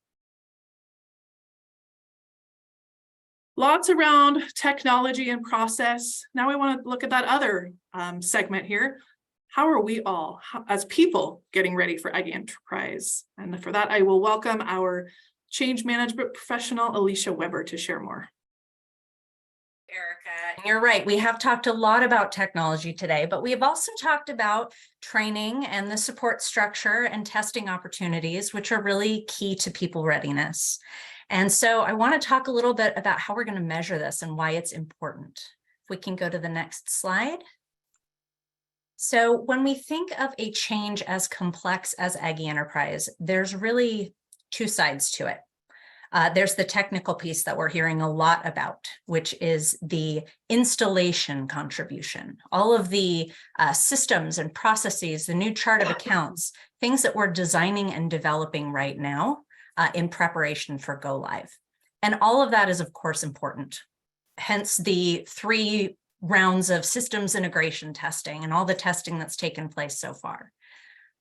Lots around technology and process. Now we want to look at that other segment here. How are we all, as people, getting ready for Aggie Enterprise? And for that, I will welcome our change management professional, Alicia Weber, to share more. Erica, and you're right. We have talked a lot about technology today, but we have also talked about training and the support structure and testing opportunities, which are really key to people readiness. And so I want to talk a little bit about how we're going to measure this and why it's important. If we can go to the next slide. So when we think of a change as complex as Aggie Enterprise, there's really two sides to it. There's the technical piece that we're hearing a lot about, which is the installation contribution, all of the systems and processes, the new chart of accounts, things that we're designing and developing right now in preparation for go live. And all of that is, of course, important. Hence the 3 rounds of systems integration testing and all the testing that's taken place so far.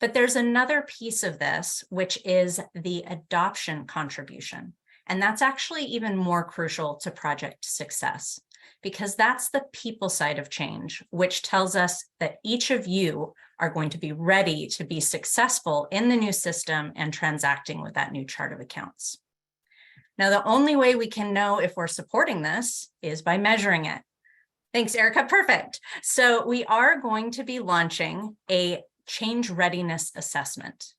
But there's another piece of this, which is the adoption contribution. And that's actually even more crucial to project success, because that's the people side of change, which tells us that each of you are going to be ready to be successful in the new system and transacting with that new chart of accounts. Now, the only way we can know if we're supporting this is by measuring it. Thanks, Erica. Perfect. So we are going to be launching a change readiness assessment.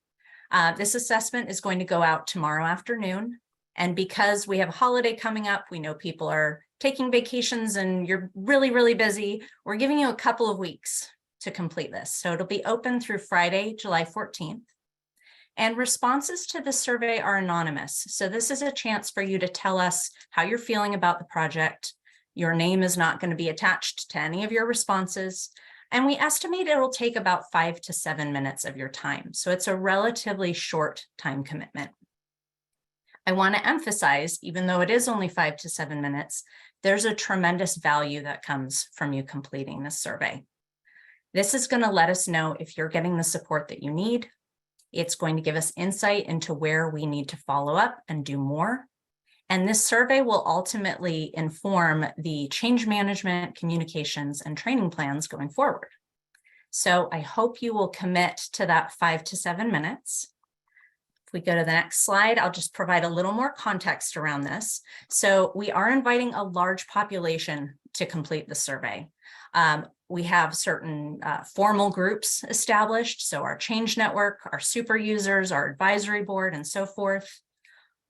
This assessment is going to go out tomorrow afternoon. And because we have a holiday coming up, we know people are taking vacations and you're really, really busy. We're giving you a couple of weeks to complete this. So it'll be open through Friday, July 14th. And responses to the survey are anonymous. So this is a chance for you to tell us how you're feeling about the project. Your name is not going to be attached to any of your responses. And we estimate it'll take about 5 to 7 minutes of your time. So it's a relatively short time commitment. I want to emphasize, even though it is only 5 to 7 minutes, there's a tremendous value that comes from you completing this survey. This is going to let us know if you're getting the support that you need. It's going to give us insight into where we need to follow up and do more. And this survey will ultimately inform the change management, communications, and training plans going forward. So I hope you will commit to that 5 to 7 minutes. If we go to the next slide, I'll just provide a little more context around this. So we are inviting a large population to complete the survey. We have certain formal groups established, so our change network, our super users, our advisory board, and so forth.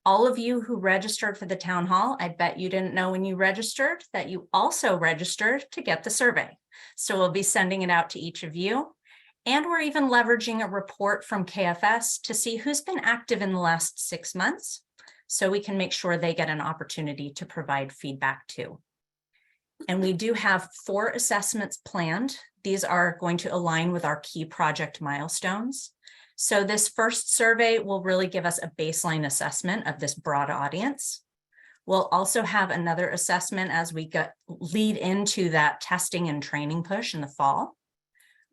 All of you who registered for the town hall, I bet you didn't know when you registered that you also registered to get the survey. So we'll be sending it out to each of you. And we're even leveraging a report from KFS to see who's been active in the last 6 months, so we can make sure they get an opportunity to provide feedback too. And we do have 4 assessments planned. These are going to align with our key project milestones. So this first survey will really give us a baseline assessment of this broad audience. We'll also have another assessment as we lead into that testing and training push in the fall.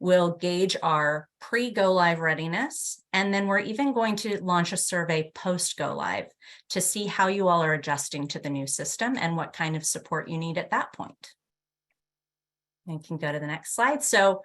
We'll gauge our pre-go live readiness, and then we're even going to launch a survey post-go live to see how you all are adjusting to the new system and what kind of support you need at that point. And you can go to the next slide. So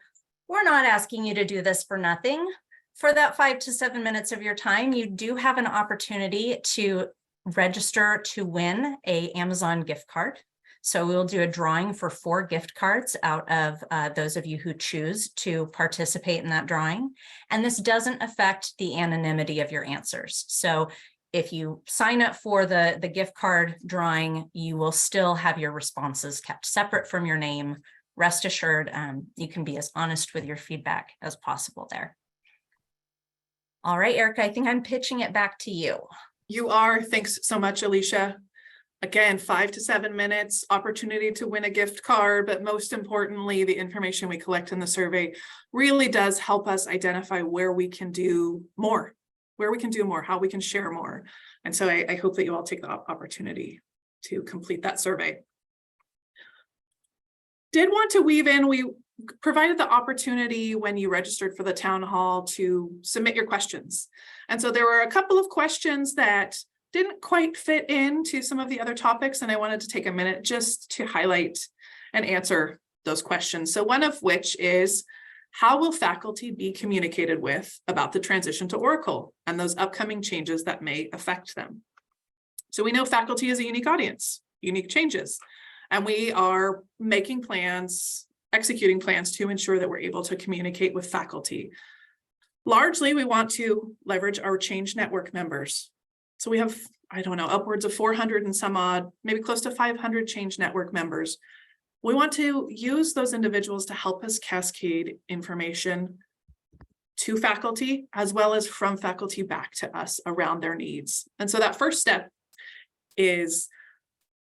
we're not asking you to do this for nothing. For that 5 to 7 minutes of your time, you do have an opportunity to register to win an Amazon gift card. So we'll do a drawing for 4 gift cards out of those of you who choose to participate in that drawing. And this doesn't affect the anonymity of your answers. So if you sign up for the gift card drawing, you will still have your responses kept separate from your name. Rest assured, you can be as honest with your feedback as possible there. All right, Erica, I think I'm pitching it back to you. You are. Thanks so much, Alicia. Again, 5 to 7 minutes, opportunity to win a gift card, but most importantly, the information we collect in the survey really does help us identify where we can do more, how we can share more. And so I hope that you all take the opportunity to complete that survey. Did want to weave in, we provided the opportunity when you registered for the town hall to submit your questions. And so there were a couple of questions that didn't quite fit into some of the other topics, and I wanted to take a minute just to highlight and answer those questions. So one of which is, how will faculty be communicated with about the transition to Oracle and those upcoming changes that may affect them? So we know faculty is a unique audience, unique changes, and we are making plans, executing plans to ensure that we're able to communicate with faculty. Largely, we want to leverage our Change Network members. So we have, I don't know, upwards of 400 and some odd, maybe close to 500 Change Network members. We want to use those individuals to help us cascade information to faculty, as well as from faculty back to us around their needs. And so that first step is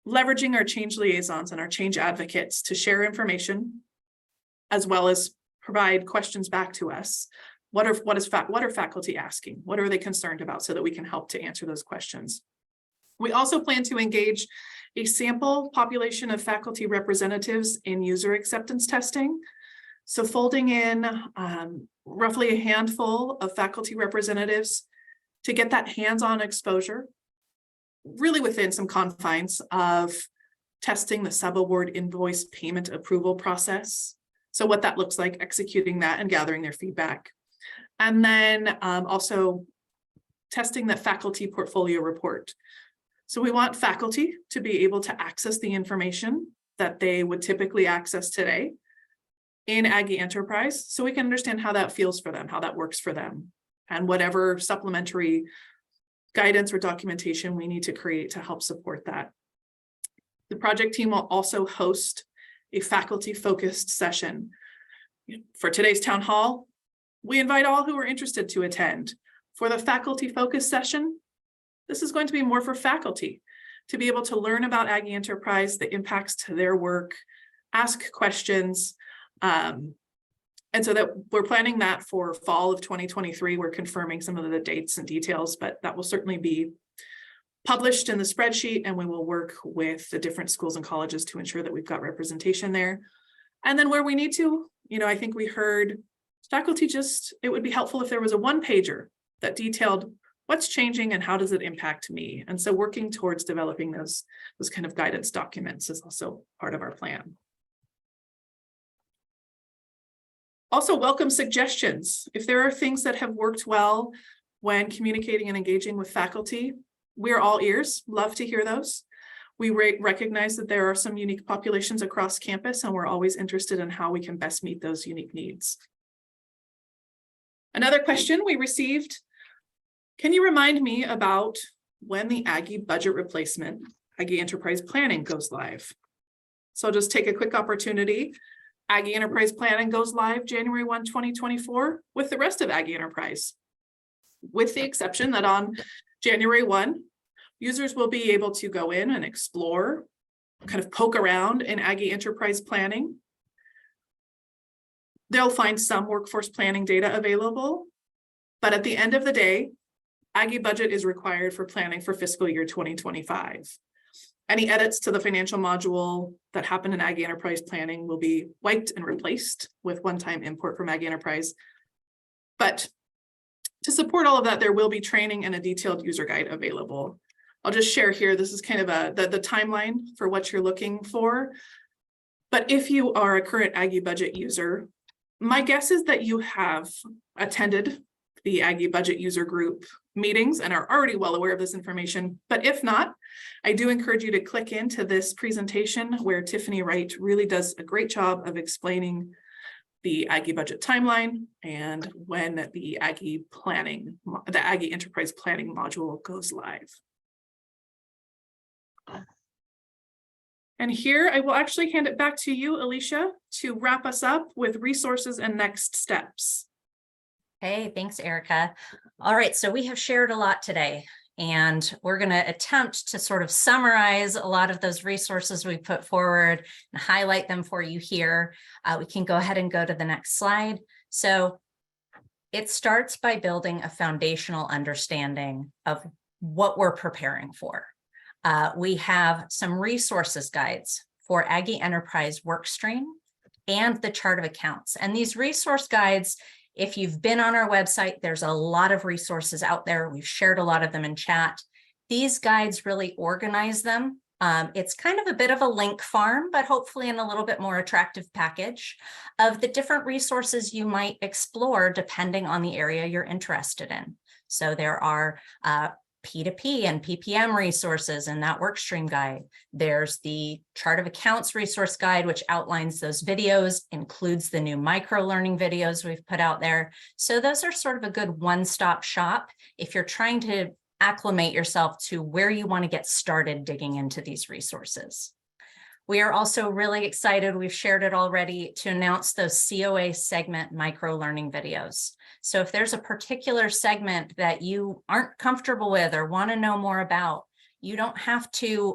leveraging our change liaisons and our change advocates to share information, as well as provide questions back to us. What are faculty asking? What are they concerned about, so that we can help to answer those questions? We also plan to engage a sample population of faculty representatives in user acceptance testing. So folding in roughly a handful of faculty representatives to get that hands-on exposure, really within some confines of testing the sub-award invoice payment approval process. So what that looks like, executing that and gathering their feedback. And then also testing the faculty portfolio report. So we want faculty to be able to access the information that they would typically access today in Aggie Enterprise, so we can understand how that feels for them, how that works for them, and whatever supplementary guidance or documentation we need to create to help support that. The project team will also host a faculty-focused session. For today's town hall, we invite all who are interested to attend. For the faculty focus session, this is going to be more for faculty to be able to learn about Aggie Enterprise, the impacts to their work, ask questions. And so that we're planning that for fall of 2023. We're confirming some of the dates and details, but that will certainly be published in the spreadsheet, and we will work with the different schools and colleges to ensure that we've got representation there. And then where we need to, I think we heard faculty it would be helpful if there was a one-pager that detailed what's changing and how does it impact me. And so working towards developing those kind of guidance documents is also part of our plan. Also welcome suggestions. If there are things that have worked well when communicating and engaging with faculty, we're all ears, love to hear those. We recognize that there are some unique populations across campus, and we're always interested in how we can best meet those unique needs. Another question we received, can you remind me about when the Aggie budget replacement, Aggie Enterprise Planning goes live? So I'll just take a quick opportunity. Aggie Enterprise Planning goes live January 1, 2024 with the rest of Aggie Enterprise, with the exception that on January 1, users will be able to go in and explore, kind of poke around in Aggie Enterprise Planning. They'll find some workforce planning data available, but at the end of the day, Aggie budget is required for planning for fiscal year 2025. Any edits to the financial module that happen in Aggie Enterprise Planning will be wiped and replaced with one-time import from Aggie Enterprise. But to support all of that, there will be training and a detailed user guide available. I'll just share here, this is kind of the timeline for what you're looking for. But if you are a current Aggie budget user, my guess is that you have attended the Aggie budget user group meetings and are already well aware of this information. But if not, I do encourage you to click into this presentation where Tiffany Wright really does a great job of explaining the Aggie budget timeline and when the Aggie Enterprise Planning module goes live. And here I will actually hand it back to you, Alicia, to wrap us up with resources and next steps. Hey, thanks, Erica. All right, so we have shared a lot today. And we're going to attempt to sort of summarize a lot of those resources we put forward and highlight them for you here. We can go ahead and go to the next slide. So it starts by building a foundational understanding of what we're preparing for. We have some resources guides for Aggie Enterprise Workstream and the chart of accounts. And these resource guides, if you've been on our website, there's a lot of resources out there. We've shared a lot of them in chat. These guides really organize them. It's kind of a bit of a link farm, but hopefully in a little bit more attractive package of the different resources you might explore depending on the area you're interested in. So there are P2P and PPM resources in that workstream guide. There's the chart of accounts resource guide, which outlines those videos, includes the new micro learning videos we've put out there. So those are sort of a good one-stop shop if you're trying to acclimate yourself to where you want to get started digging into these resources. We are also really excited, we've shared it already, to announce those COA segment micro learning videos. So if there's a particular segment that you aren't comfortable with or want to know more about, you don't have to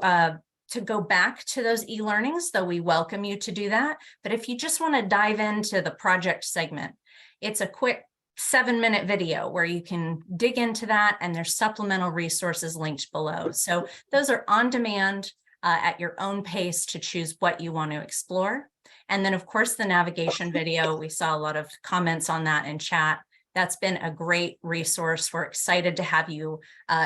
go back to those e-learnings, though we welcome you to do that. But if you just want to dive into the project segment, it's a quick 7-minute video where you can dig into that, and there's supplemental resources linked below. So those are on demand at your own pace to choose what you want to explore. And then of course the navigation video, we saw a lot of comments on that in chat. That's been a great resource. We're excited to have you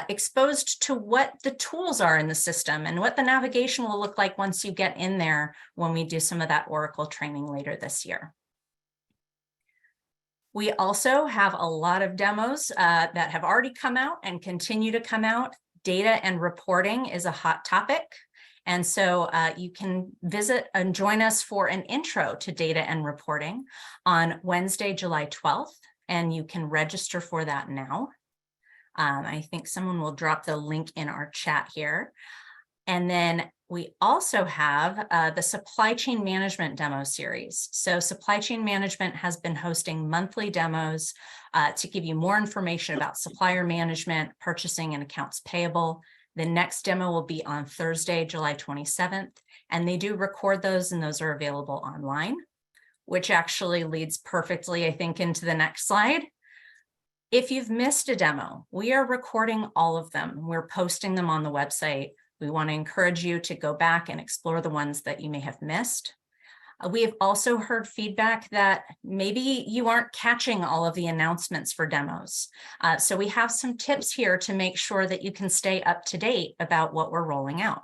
exposed to what the tools are in the system and what the navigation will look like once you get in there when we do some of that Oracle training later this year. We also have a lot of demos that have already come out and continue to come out. Data and reporting is a hot topic. And so you can visit and join us for an intro to data and reporting on Wednesday, July 12th, and you can register for that now. I think someone will drop the link in our chat here. And then we also have the supply chain management demo series. So supply chain management has been hosting monthly demos to give you more information about supplier management, purchasing, and accounts payable. The next demo will be on Thursday, July 27th, and they do record those, and those are available online, which actually leads perfectly, I think, into the next slide. If you've missed a demo, we are recording all of them. We're posting them on the website. We want to encourage you to go back and explore the ones that you may have missed. We have also heard feedback that maybe you aren't catching all of the announcements for demos. So we have some tips here to make sure that you can stay up to date about what we're rolling out.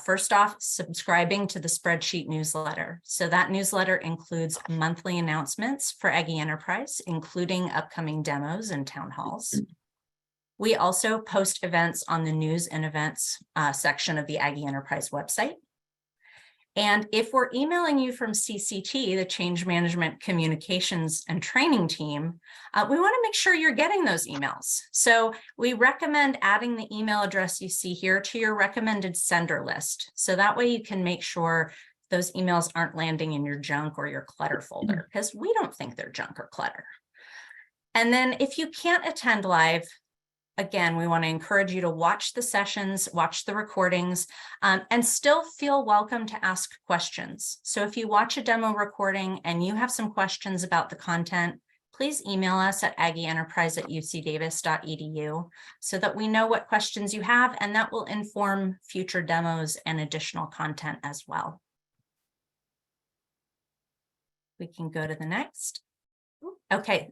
First off, subscribing to the spreadsheet newsletter. So that newsletter includes monthly announcements for Aggie Enterprise, including upcoming demos and town halls. We also post events on the news and events section of the Aggie Enterprise website. And if we're emailing you from CCT, the Change Management Communications and Training team, we want to make sure you're getting those emails. So we recommend adding the email address you see here to your recommended sender list. So that way you can make sure those emails aren't landing in your junk or your clutter folder, because we don't think they're junk or clutter. And then if you can't attend live, again, we want to encourage you to watch the sessions, watch the recordings, and still feel welcome to ask questions. So if you watch a demo recording and you have some questions about the content, please email us at aggieenterprise@ucdavis.edu so that we know what questions you have, and that will inform future demos and additional content as well. We can go to the next. Okay.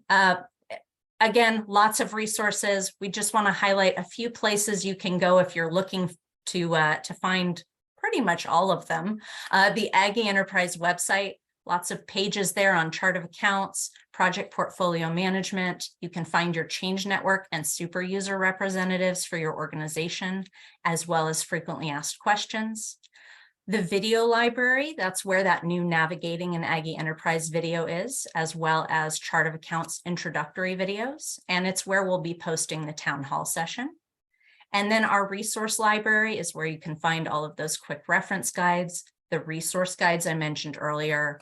Again, lots of resources. We just want to highlight a few places you can go if you're looking to find pretty much all of them. The Aggie Enterprise website, lots of pages there on chart of accounts, project portfolio management. You can find your change network and super user representatives for your organization, as well as frequently asked questions. The video library, that's where that new Navigating an Aggie Enterprise video is, as well as chart of accounts introductory videos. And it's where we'll be posting the town hall session. And then our resource library is where you can find all of those quick reference guides, the resource guides I mentioned earlier.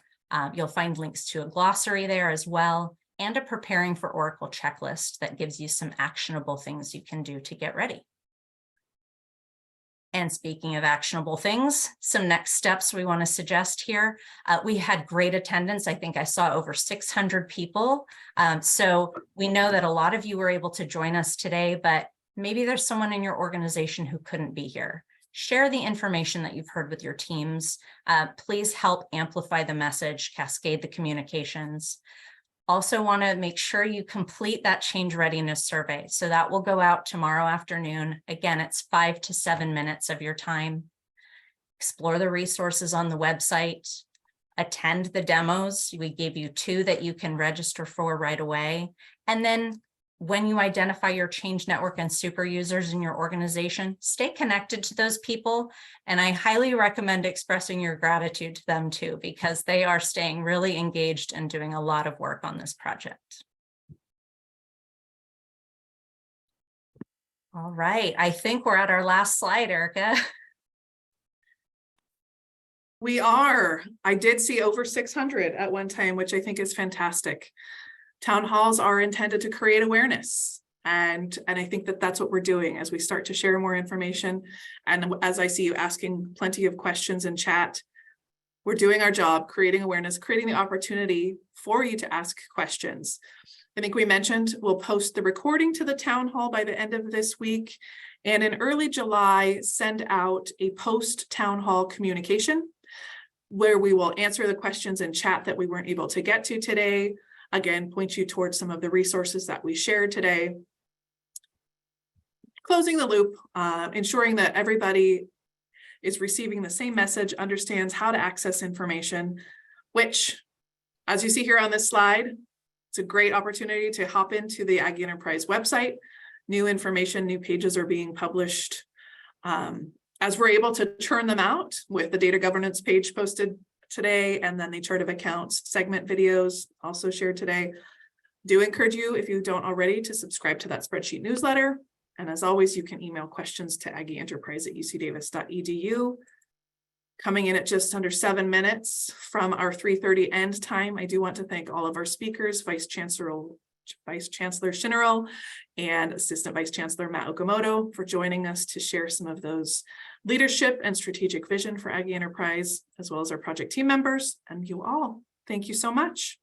You'll find links to a glossary there as well, and a preparing for Oracle checklist that gives you some actionable things you can do to get ready. And speaking of actionable things, some next steps we want to suggest here. We had great attendance. I think I saw over 600 people. So we know that a lot of you were able to join us today, but maybe there's someone in your organization who couldn't be here. Share the information that you've heard with your teams. Please help amplify the message, cascade the communications. Also want to make sure you complete that change readiness survey. So that will go out tomorrow afternoon. Again, it's 5 to 7 minutes of your time. Explore the resources on the website. Attend the demos. We gave you 2 that you can register for right away. And then when you identify your change network and super users in your organization, stay connected to those people. And I highly recommend expressing your gratitude to them too, because they are staying really engaged and doing a lot of work on this project. All right, I think we're at our last slide, Erica. We are. I did see over 600 at one time, which I think is fantastic. Town halls are intended to create awareness. And I think that that's what we're doing as we start to share more information. And as I see you asking plenty of questions in chat, we're doing our job, creating awareness, creating the opportunity for you to ask questions. I think we mentioned we'll post the recording to the town hall by the end of this week. And in early July, send out a post town hall communication where we will answer the questions in chat that we weren't able to get to today. Again, point you towards some of the resources that we shared today. Closing the loop, ensuring that everybody is receiving the same message, understands how to access information, which, as you see here on this slide, it's a great opportunity to hop into the Aggie Enterprise website. New information, new pages are being published. As we're able to churn them out with the data governance page posted today, and then the chart of accounts segment videos also shared today. Do encourage you, if you don't already, to subscribe to that spreadsheet newsletter. And as always, you can email questions to aggieenterprise@ucdavis.edu. Coming in at just under 7 minutes from our 3:30 end time, I do want to thank all of our speakers, Vice Chancellor Shinnerl and Assistant Vice Chancellor Matt Okamoto for joining us to share some of those leadership and strategic vision for Aggie Enterprise, as well as our project team members and you all. Thank you so much.